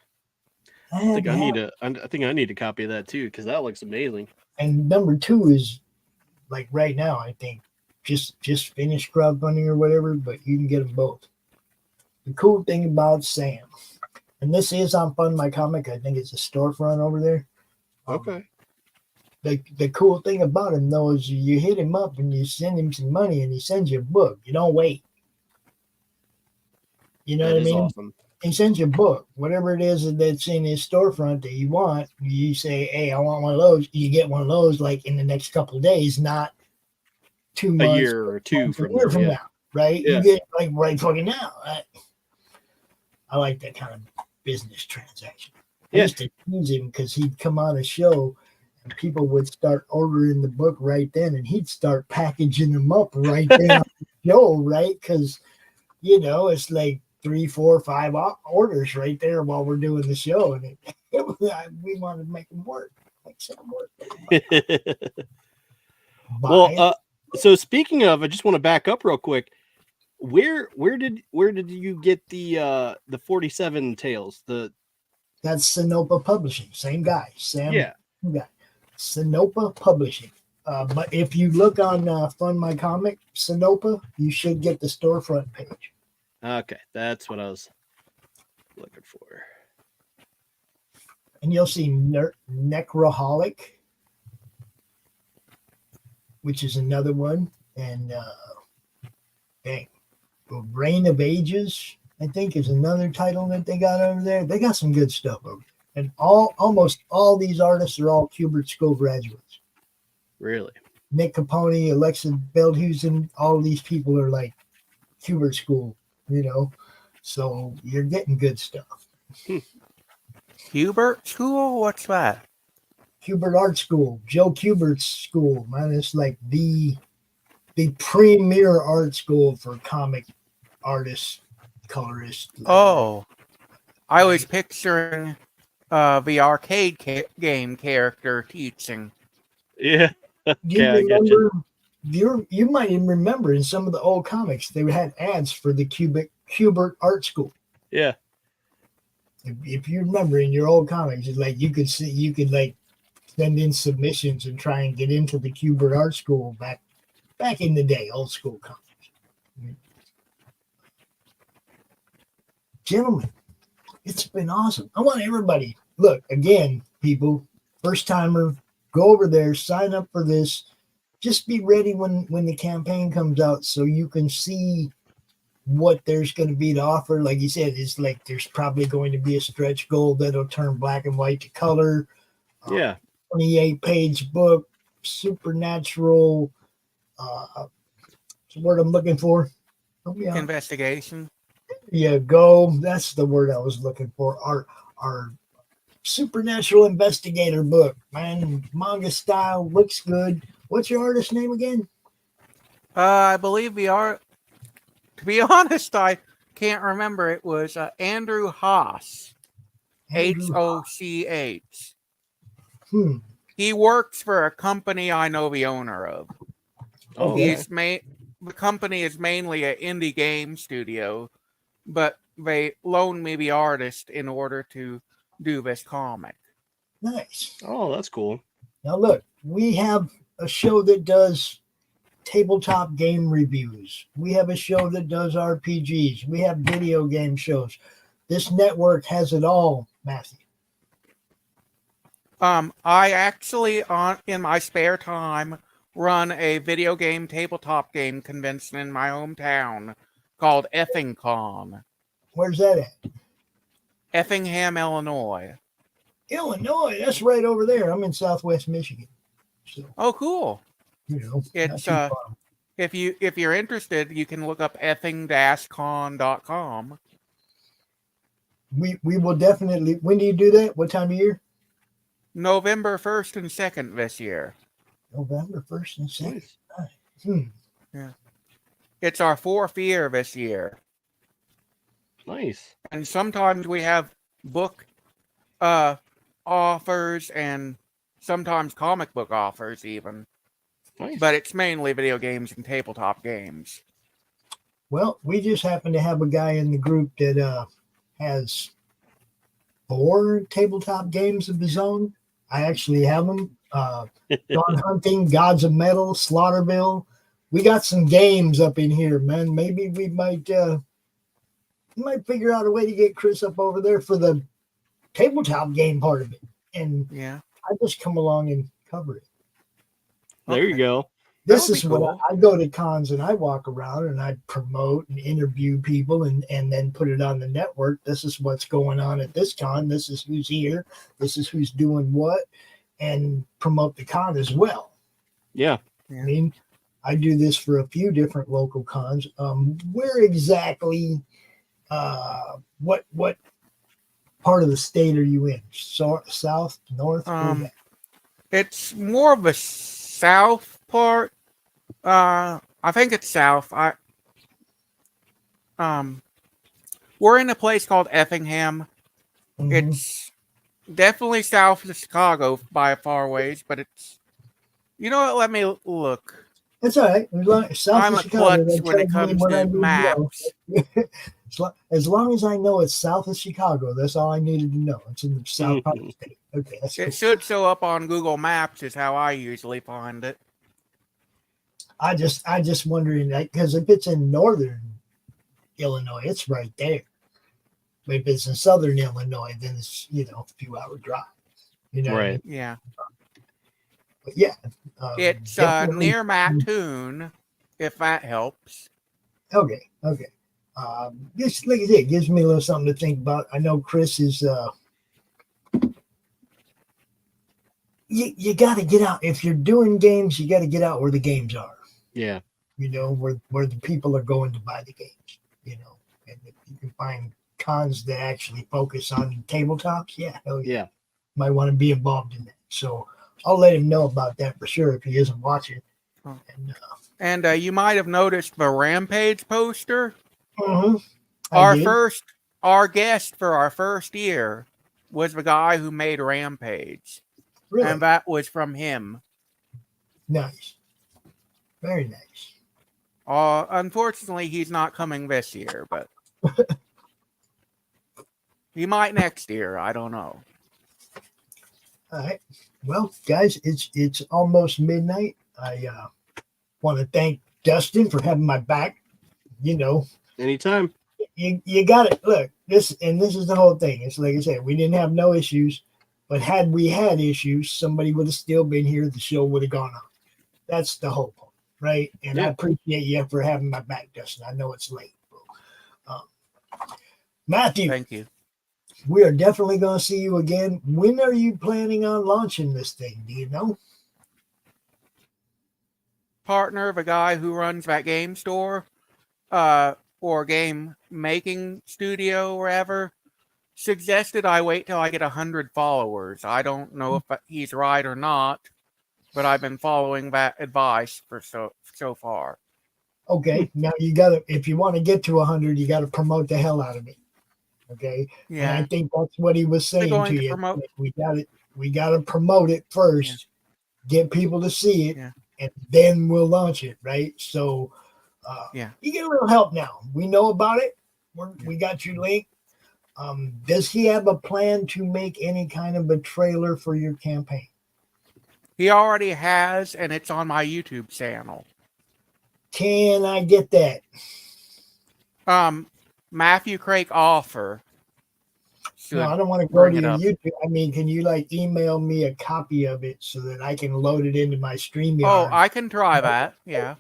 [SPEAKER 4] I think I need a copy of that too, because that looks amazing.
[SPEAKER 1] And number 2 is like right now, I think just finished crowdfunding or whatever, but you can get them both. The cool thing about Sam, and this is on Fund My Comic, I think it's a storefront over there.
[SPEAKER 4] Okay.
[SPEAKER 1] The cool thing about him, though, is you hit him up and you send him some money and he sends you a book. You don't wait. You know
[SPEAKER 4] That
[SPEAKER 1] what I
[SPEAKER 4] is
[SPEAKER 1] mean?
[SPEAKER 4] awesome.
[SPEAKER 1] He sends you a book, whatever it is that's in his storefront that you want. You say, hey, I want one of those. You get one of those like in the next couple of days, not 2 months.
[SPEAKER 4] A year or two from
[SPEAKER 1] now, right?
[SPEAKER 4] Yeah.
[SPEAKER 1] You get like right fucking now. I like that kind of business transaction. I used to use him because he'd come on a show and people would start ordering the book right then, and he'd start packaging them up right there on the show, right? Because, you know, it's like 3, 4, 5 orders right there while we're doing the show, and we wanted to make them work. Make some work.
[SPEAKER 4] Well, so speaking of, I just want to back up real quick. Where did you get the 47 tales?
[SPEAKER 1] That's Sinopa Publishing, same guy, Sam.
[SPEAKER 4] Yeah.
[SPEAKER 1] Guy. Sinopa Publishing. But if you look on Fund My Comic, Sinopa, you should get the storefront page.
[SPEAKER 4] Okay, that's what I was looking for.
[SPEAKER 1] And you'll see Necroholic, which is another one. And Reign of Ages, I think, is another title that they got over there. They got some good stuff over there. And almost all these artists are all Kubert School graduates.
[SPEAKER 4] Really?
[SPEAKER 1] Nick Capone, Alexa Beldhusen, all these people are like Kubert School, you know. So you're getting good stuff.
[SPEAKER 5] Kubert School? What's that?
[SPEAKER 1] Kubert Art School, Joe Kubert's school, man. It's like the premier art school for comic artists, colorists.
[SPEAKER 5] Oh, I was picturing the arcade game character teaching.
[SPEAKER 4] Yeah.
[SPEAKER 1] You might even remember in some of the old comics they had ads for the Kubert Art School.
[SPEAKER 4] Yeah.
[SPEAKER 1] If you remember in your old comics, it's like you could like send in submissions and try and get into the Kubert Art School back in the day, old school comics. Gentlemen, it's been awesome. I want everybody, look, again, people, first timer, go over there, sign up for this. Just be ready when the campaign comes out so you can see what there's going to be to offer. Like you said, it's like there's probably going to be a stretch goal that'll turn black and white to color.
[SPEAKER 4] Yeah.
[SPEAKER 1] 28-page book, supernatural. What's the word I'm looking for?
[SPEAKER 5] Investigation.
[SPEAKER 1] Yeah, go. That's the word I was looking for. Our supernatural investigator book, man, manga style, looks good. What's your artist name again?
[SPEAKER 5] I believe we are. To be honest, I can't remember. It was Andrew Haas. Hoch. He works for a company I know the owner of.
[SPEAKER 4] Oh,
[SPEAKER 5] The company is mainly an indie game studio, but they loaned me the artist in order to do this comic.
[SPEAKER 1] Nice.
[SPEAKER 4] Oh, that's cool.
[SPEAKER 1] Now look, we have a show that does tabletop game reviews. We have a show that does RPGs. We have video game shows. This network has it all, Matthew.
[SPEAKER 5] I actually, in my spare time, run a video game tabletop game convention in my hometown called EffingCon.
[SPEAKER 1] Where's that at?
[SPEAKER 5] Effingham, Illinois.
[SPEAKER 1] Illinois, that's right over there. I'm in Southwest Michigan. So,
[SPEAKER 5] oh, cool.
[SPEAKER 1] You know,
[SPEAKER 5] it's if you're interested, you can look up effing-con.com.
[SPEAKER 1] We will definitely. When do you do that? What time of year?
[SPEAKER 5] November 1st and 2nd this year.
[SPEAKER 1] November 1st and 2nd.
[SPEAKER 4] Nice.
[SPEAKER 5] Yeah. It's our 4th year this year.
[SPEAKER 4] Nice.
[SPEAKER 5] And sometimes we have book offers and sometimes comic book offers even.
[SPEAKER 4] Nice.
[SPEAKER 5] But it's mainly video games and tabletop games.
[SPEAKER 1] Well, we just happen to have a guy in the group that has 4 tabletop games of his own. I actually have them. Dawn Hunting, Gods of Metal, Slaughterville. we got some games up in here, man. Maybe we might figure out a way to get Chris up over there for the tabletop game part of it, and I just come along and cover it.
[SPEAKER 4] There you go.
[SPEAKER 1] This is what I go to cons and I walk around and I promote and interview people and then put it on the network. This is what's going on at this con. This is who's here. This is who's doing what, and promote the con as well.
[SPEAKER 4] Yeah.
[SPEAKER 1] I mean, I do this for a few different local cons. Where exactly, what part of the state are you in? South, north?
[SPEAKER 5] It's more of a south part. I think it's south. We're in a place called Effingham. Mm-hmm. It's definitely south of Chicago by a far ways, but it's, you know what? Let me look.
[SPEAKER 1] That's all right.
[SPEAKER 5] I'm a klutz when it comes to maps.
[SPEAKER 1] As long as I know it's south of Chicago, that's all I needed to know. It's in the south part of the state. Okay, that's
[SPEAKER 5] it. Cool. Should show up on Google Maps is how I usually find it.
[SPEAKER 1] I just wondering that, because if it's in northern Illinois, it's right there. But if it's in southern Illinois, then it's a few hour drive.
[SPEAKER 4] Right?
[SPEAKER 5] Yeah.
[SPEAKER 1] But yeah,
[SPEAKER 5] it's near Mattoon, if that helps.
[SPEAKER 1] Okay. Just like I said, it gives me a little something to think about. I know Chris is. You got to get out. If you're doing games, you got to get out where the games are.
[SPEAKER 4] Yeah.
[SPEAKER 1] Where the people are going to buy the games. And if you can find cons that actually focus on tabletops, yeah. Might want to be involved in that. So I'll let him know about that for sure if he isn't watching.
[SPEAKER 5] Oh. And you might have noticed the Rampage poster.
[SPEAKER 1] Mm-hmm.
[SPEAKER 5] Our guest for our first year was the guy who made Rampage.
[SPEAKER 1] Really?
[SPEAKER 5] And that was from him.
[SPEAKER 1] Nice. Very nice.
[SPEAKER 5] Unfortunately, he's not coming this year, but he might next year. I don't know.
[SPEAKER 1] All right. Well, guys, it's almost midnight. I want to thank Dustin for having my back.
[SPEAKER 4] Anytime.
[SPEAKER 1] You got it. Look, this is the whole thing. It's like I said, we didn't have no issues, but had we had issues, somebody would have still been here. The show would have gone on. That's the whole point, right? And I appreciate you for having my back, Dustin. I know it's late. Matthew.
[SPEAKER 5] Thank you.
[SPEAKER 1] We are definitely going to see you again. When are you planning on launching this thing? Do you know?
[SPEAKER 5] Partner of a guy who runs that game store, or game making studio, or whatever, suggested I wait till I get 100 followers. I don't know if he's right or not, but I've been following that advice for so far.
[SPEAKER 1] Okay, now if you want to get to 100, you got to promote the hell out of it. Okay.
[SPEAKER 5] Yeah.
[SPEAKER 1] And I think that's what he was saying to you. We got to promote it first, get people to see it, and then we'll launch it. Right. So, you get a little help now. We know about it. We got you linked. Does he have a plan to make any kind of a trailer for your campaign?
[SPEAKER 5] He already has, and it's on my YouTube channel.
[SPEAKER 1] Can I get that?
[SPEAKER 5] Matthew Kreke offer.
[SPEAKER 1] No, I don't want to go to your YouTube. I mean, can you email me a copy of it so that I can load it into my StreamYard?
[SPEAKER 5] Oh, I can try that. Yeah.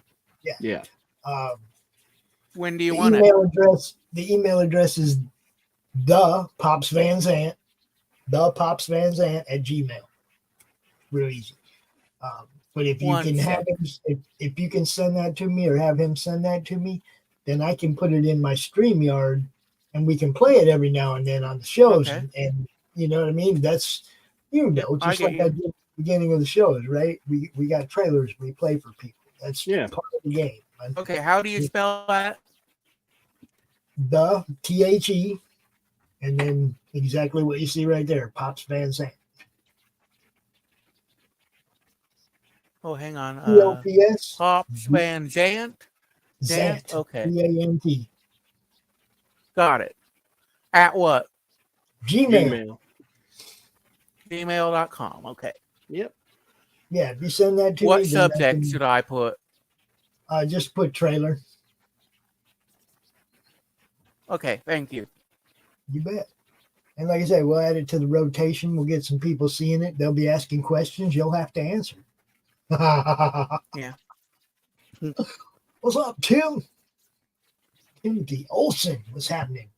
[SPEAKER 5] When do you want it?
[SPEAKER 1] The email address is thepopsvanzant @gmail. Real easy. But if you can have him, if you can send that to me or have him send that to me, then I can put it in my StreamYard and we can play it every now and then on the shows.
[SPEAKER 5] Okay.
[SPEAKER 1] And you know what I mean? That's, just like I did at the beginning of the shows, right? We got trailers we play for people. That's part of the game.
[SPEAKER 5] Okay, how do you spell that?
[SPEAKER 1] The THE, and then exactly what you see right there, Pops Van Zandt.
[SPEAKER 5] Oh, hang on.
[SPEAKER 1] POPS.
[SPEAKER 5] Pops Van Zandt.
[SPEAKER 1] Zant.
[SPEAKER 5] Okay.
[SPEAKER 1] ZANT.
[SPEAKER 5] Got it. At what?
[SPEAKER 1] Gmail.
[SPEAKER 5] Gmail.com. Okay.
[SPEAKER 4] Yep.
[SPEAKER 1] Yeah, if you send that to me.
[SPEAKER 5] What subject should I put?
[SPEAKER 1] Just put trailer.
[SPEAKER 5] Okay, thank you.
[SPEAKER 1] You bet. And like I say, we'll add it to the rotation. We'll get some people seeing it. They'll be asking questions. You'll have to answer.
[SPEAKER 5] Yeah.
[SPEAKER 1] What's up, Tim? Timothy Olsen, what's happening?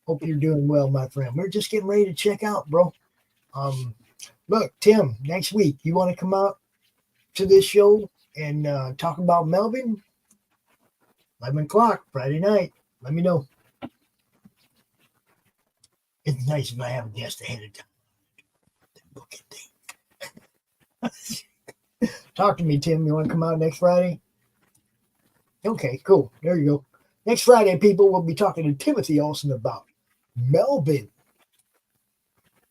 [SPEAKER 1] Hope you're doing well, my friend. We're just getting ready to check out, bro. Look, Tim, next week, you want to come out to this show and talk about Melbourne? 11 o'clock, Friday night. Let me know. It's nice if I have a guest ahead of time. Book it thing. Talk to me, Tim. You want to come out next Friday? Okay, cool. There you go. Next Friday, people, we'll be talking to Timothy Olsen about Melbourne.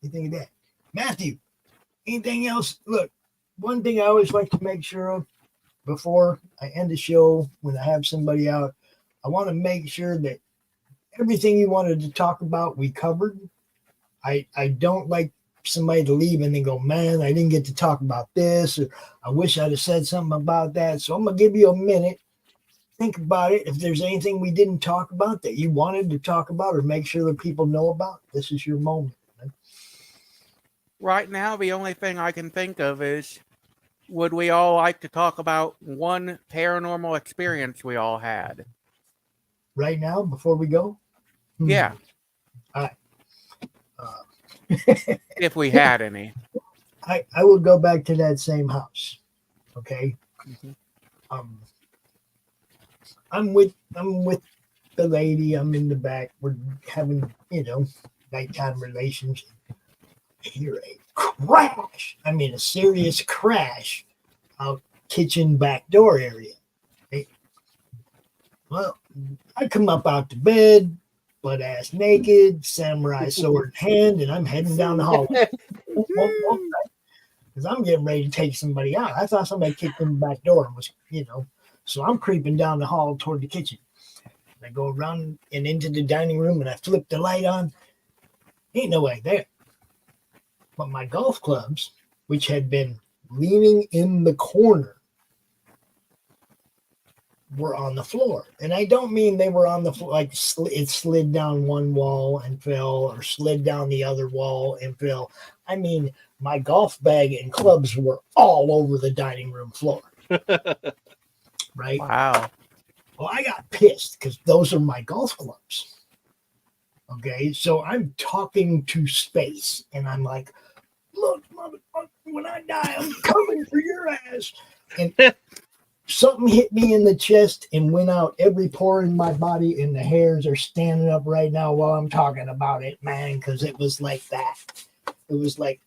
[SPEAKER 1] What do you think of that? Matthew, anything else? Look, one thing I always like to make sure of before I end the show, when I have somebody out, I want to make sure that everything you wanted to talk about, we covered. I don't like somebody to leave and then go, man, I didn't get to talk about this, or I wish I'd have said something about that. So I'm going to give you a minute. Think about it. If there's anything we didn't talk about that you wanted to talk about or make sure that people know about, this is your moment. Man.
[SPEAKER 5] Right now, the only thing I can think of is, would we all like to talk about one paranormal experience we all had?
[SPEAKER 1] Right now, before we go?
[SPEAKER 5] Yeah.
[SPEAKER 1] All right.
[SPEAKER 5] If we had any.
[SPEAKER 1] I will go back to that same house. Okay.
[SPEAKER 5] Mm-hmm.
[SPEAKER 1] I'm with the lady. I'm in the back. We're having, nighttime relations. I hear a crash. I mean, a serious crash out kitchen back door area. Okay? Well, I come up out to bed, butt ass naked, samurai sword in hand, and I'm heading down the hallway. Because I'm getting ready to take somebody out. I thought somebody kicked in the back door and was, So I'm creeping down the hall toward the kitchen. And I go around and into the dining room and I flip the light on. Ain't nobody there. But my golf clubs, which had been leaning in the corner, were on the floor. And I don't mean they were on the floor, like it slid down one wall and fell, or slid down the other wall and fell. I mean, my golf bag and clubs were all over the dining room floor. Right?
[SPEAKER 5] Wow.
[SPEAKER 1] Well, I got pissed because those are my golf clubs. Okay, so I'm talking to space, and I'm like, look, motherfucker, when I die, I'm coming for your ass. And something hit me in the chest and went out every pore in my body, and the hairs are standing up right now while I'm talking about it, man, because it was like that. It was like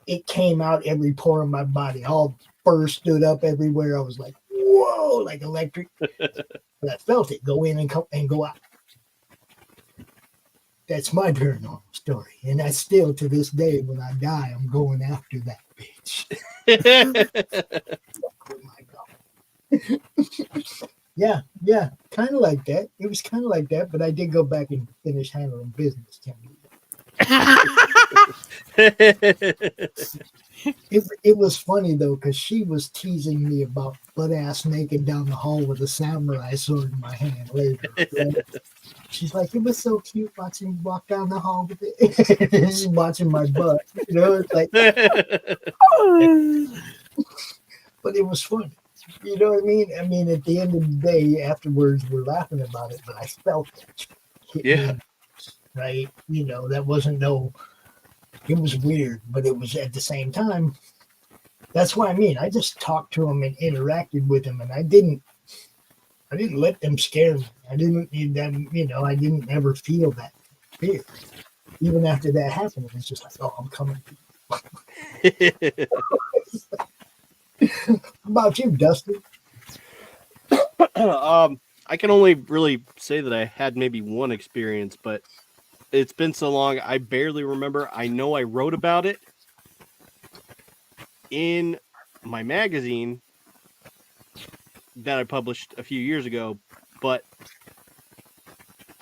[SPEAKER 1] it came out every pore in my body. All fur stood up everywhere. I was like, whoa, like electric. But I felt it go in and go out. That's my paranormal story. And that's still, to this day, when I die, I'm going after that bitch. Oh my God. Yeah, kind of like that. It was kind of like that, but I did go back and finish handling business. It was funny though, because she was teasing me about butt ass naked down the hall with a samurai sword in my hand later. Right? She's like, it was so cute watching you walk down the hall with it. She's watching my butt, It's like, but it was funny. You know what I mean? I mean, at the end of the day, afterwards, we're laughing about it, but I felt it.
[SPEAKER 4] Yeah.
[SPEAKER 1] Right? That wasn't it was weird, but it was at the same time. That's what I mean. I just talked to them and interacted with them, and I didn't let them scare me. I didn't need them, I didn't ever feel that fear. Even after that happened, it was just like, oh, I'm coming. How about you, Dustin?
[SPEAKER 4] I can only really say that I had maybe one experience, but it's been so long, I barely remember. I know I wrote about it in my magazine that I published a few years ago, but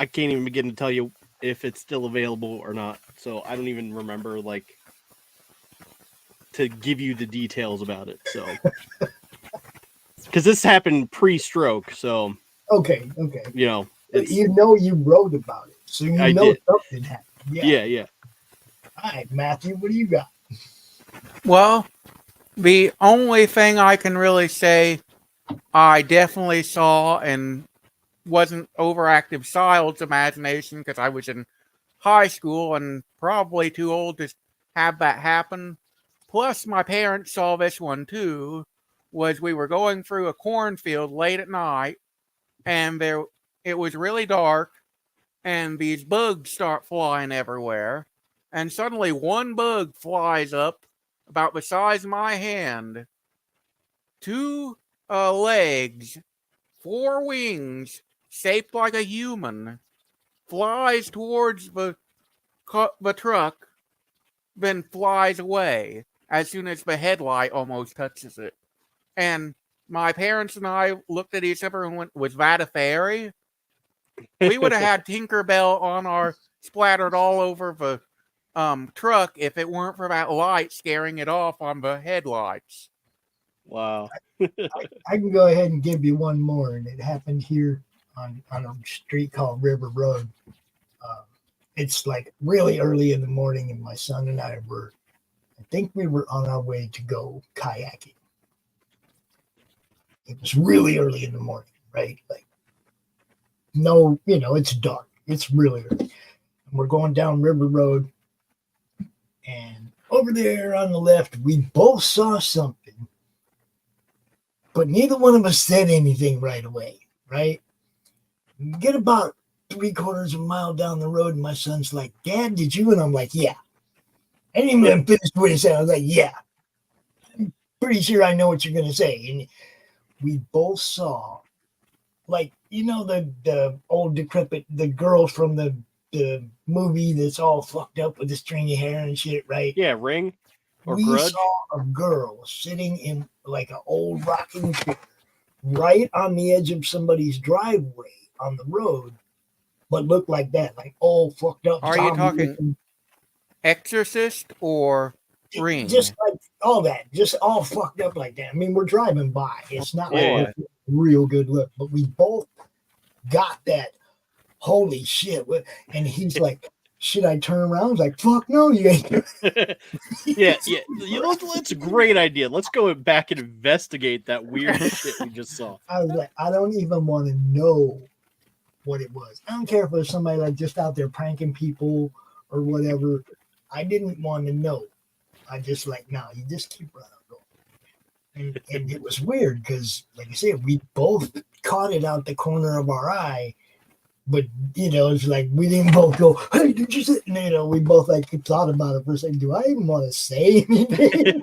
[SPEAKER 4] I can't even begin to tell you if it's still available or not. So I don't even remember, to give you the details about it. So because this happened pre-stroke, so
[SPEAKER 1] Okay.
[SPEAKER 4] you
[SPEAKER 1] You wrote about it, so
[SPEAKER 4] I
[SPEAKER 1] know
[SPEAKER 4] did.
[SPEAKER 1] something happened.
[SPEAKER 4] Yeah.
[SPEAKER 1] All right, Matthew, what do you got?
[SPEAKER 5] Well, the only thing I can really say I definitely saw and wasn't overactive child's imagination because I was in high school and probably too old to have that happen. Plus, my parents saw this one too. Was we were going through a cornfield late at night, and it was really dark, and these bugs start flying everywhere, and suddenly one bug flies up about the size of my hand, 2 legs, 4 wings, shaped like a human, flies towards the truck, then flies away as soon as the headlight almost touches it. And my parents and I looked at each other and went, was that a fairy? We would have had Tinkerbell on our splattered all over the truck if it weren't for that light scaring it off on the headlights.
[SPEAKER 4] Wow.
[SPEAKER 1] I can go ahead and give you one more, and it happened here on a street called River Road. It's like really early in the morning, and my son and I think we were on our way to go kayaking. It was really early in the morning, right? Like, no, it's dark. It's really early. And we're going down River Road, and over there on the left, we both saw something, but neither one of us said anything right away, right? We get about 3/4 of a mile down the road, and my son's like, "Dad, did you?" And I'm like, "Yeah." I didn't even finish what he said. I was like, "Yeah, I'm pretty sure I know what you're going to say." And we both saw, like, the old decrepit, the girl from the movie that's all fucked up with the stringy hair and shit, right?
[SPEAKER 4] Yeah, Ring or
[SPEAKER 1] we
[SPEAKER 4] Grudge.
[SPEAKER 1] Saw a girl sitting in like an old rocking chair right on the edge of somebody's driveway on the road, but looked like that, like all fucked up.
[SPEAKER 5] Are you talking Exorcist or Ring?
[SPEAKER 1] Just like all that, just all fucked up like that. I mean, we're driving by. It's not like a real good look, but we both got that. Holy shit. And he's like, "Should I turn around?" I was like, "Fuck no, you ain't."
[SPEAKER 4] Yeah. That's a great idea. Let's go back and investigate that weird shit we just saw.
[SPEAKER 1] I was like, I don't even want to know what it was. I don't care if it was somebody like just out there pranking people or whatever. I didn't want to know. I just like, no, you just keep running. And it was weird because, like I said, we both caught it out the corner of our eye. But, it's like we didn't both go, "Hey, did you say?" We both like thought about it for a second. Do I even want to say anything?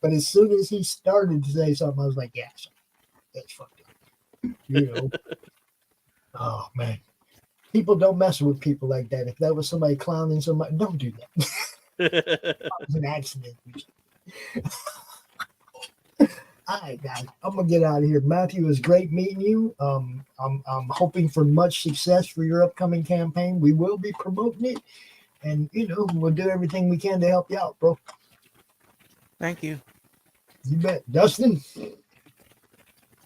[SPEAKER 1] But as soon as he started to say something, I was like, "Yeah, that's fucked up." Oh, man. People don't mess with people like that. If that was somebody clowning somebody, don't do that. It was an accident. All right, guys, I'm gonna get out of here. Matthew, it was great meeting you. I'm hoping for much success for your upcoming campaign. We will be promoting it, and we'll do everything we can to help you out, bro.
[SPEAKER 5] Thank you.
[SPEAKER 1] You bet, Dustin.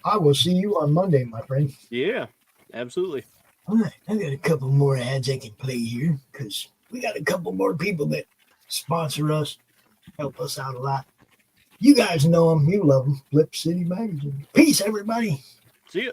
[SPEAKER 1] I will see you on Monday, my friend.
[SPEAKER 4] Yeah, absolutely.
[SPEAKER 1] All right, I got a couple more ads I can play here because we got a couple more people that sponsor us, help us out a lot. You guys know them. You love them. Flip City Magazine. Peace, everybody.
[SPEAKER 4] See ya.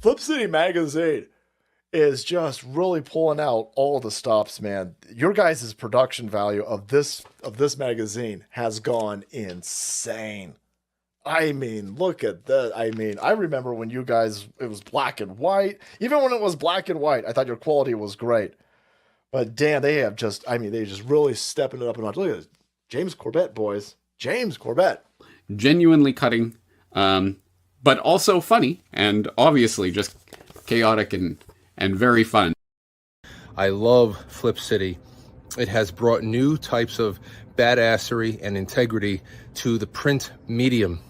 [SPEAKER 6] Flip City Magazine is just really pulling out all the stops, man. Your guys' production value of this magazine has gone insane. I mean, look at that. I mean, I remember when you guys, it was black and white. Even when it was black and white, I thought your quality was great. But damn, they just really stepping it up a notch. Look at this. James Corbett, boys. James Corbett.
[SPEAKER 7] Genuinely cutting but also funny and obviously just chaotic and very fun.
[SPEAKER 8] I love Flip City. It has brought new types of badassery and integrity to the print medium.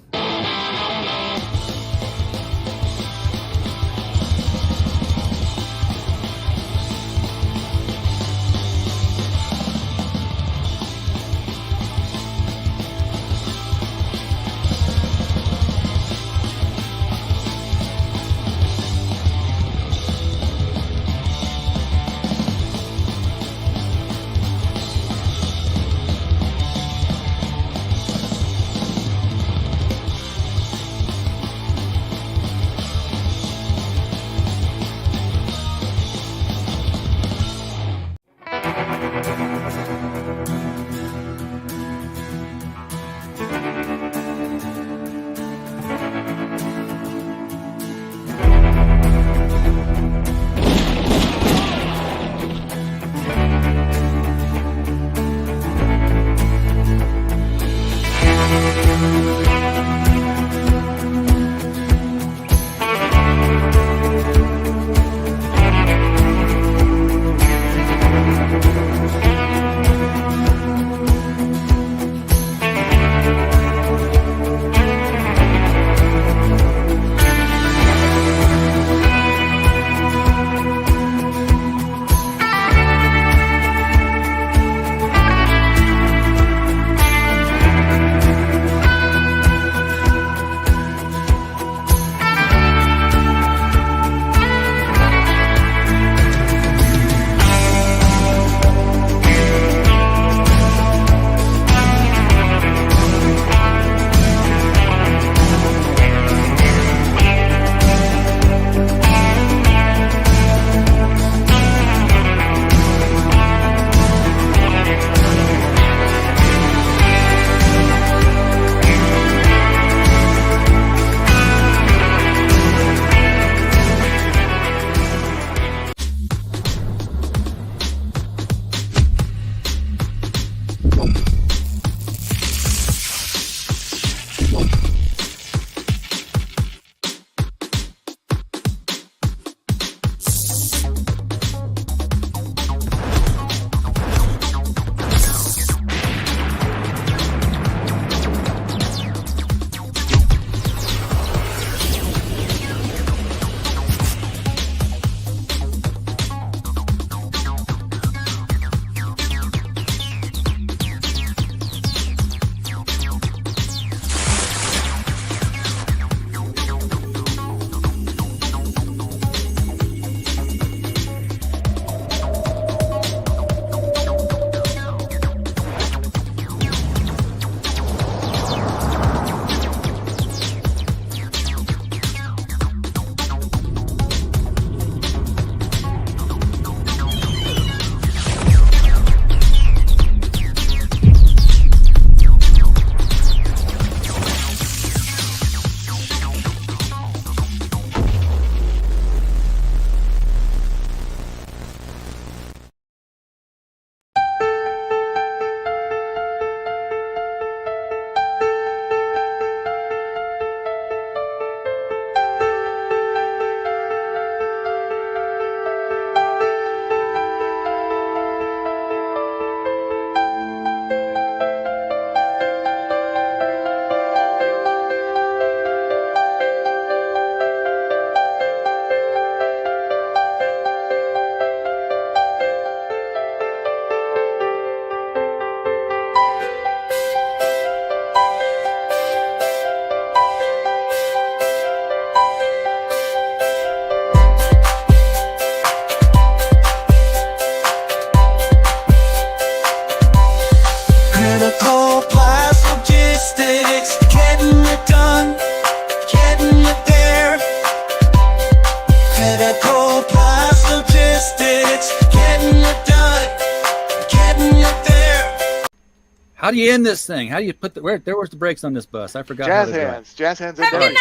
[SPEAKER 9] How do you end this thing? How do you put the where's the brakes on this bus? I forgot.
[SPEAKER 10] Jazz hands. Jazz hands are done.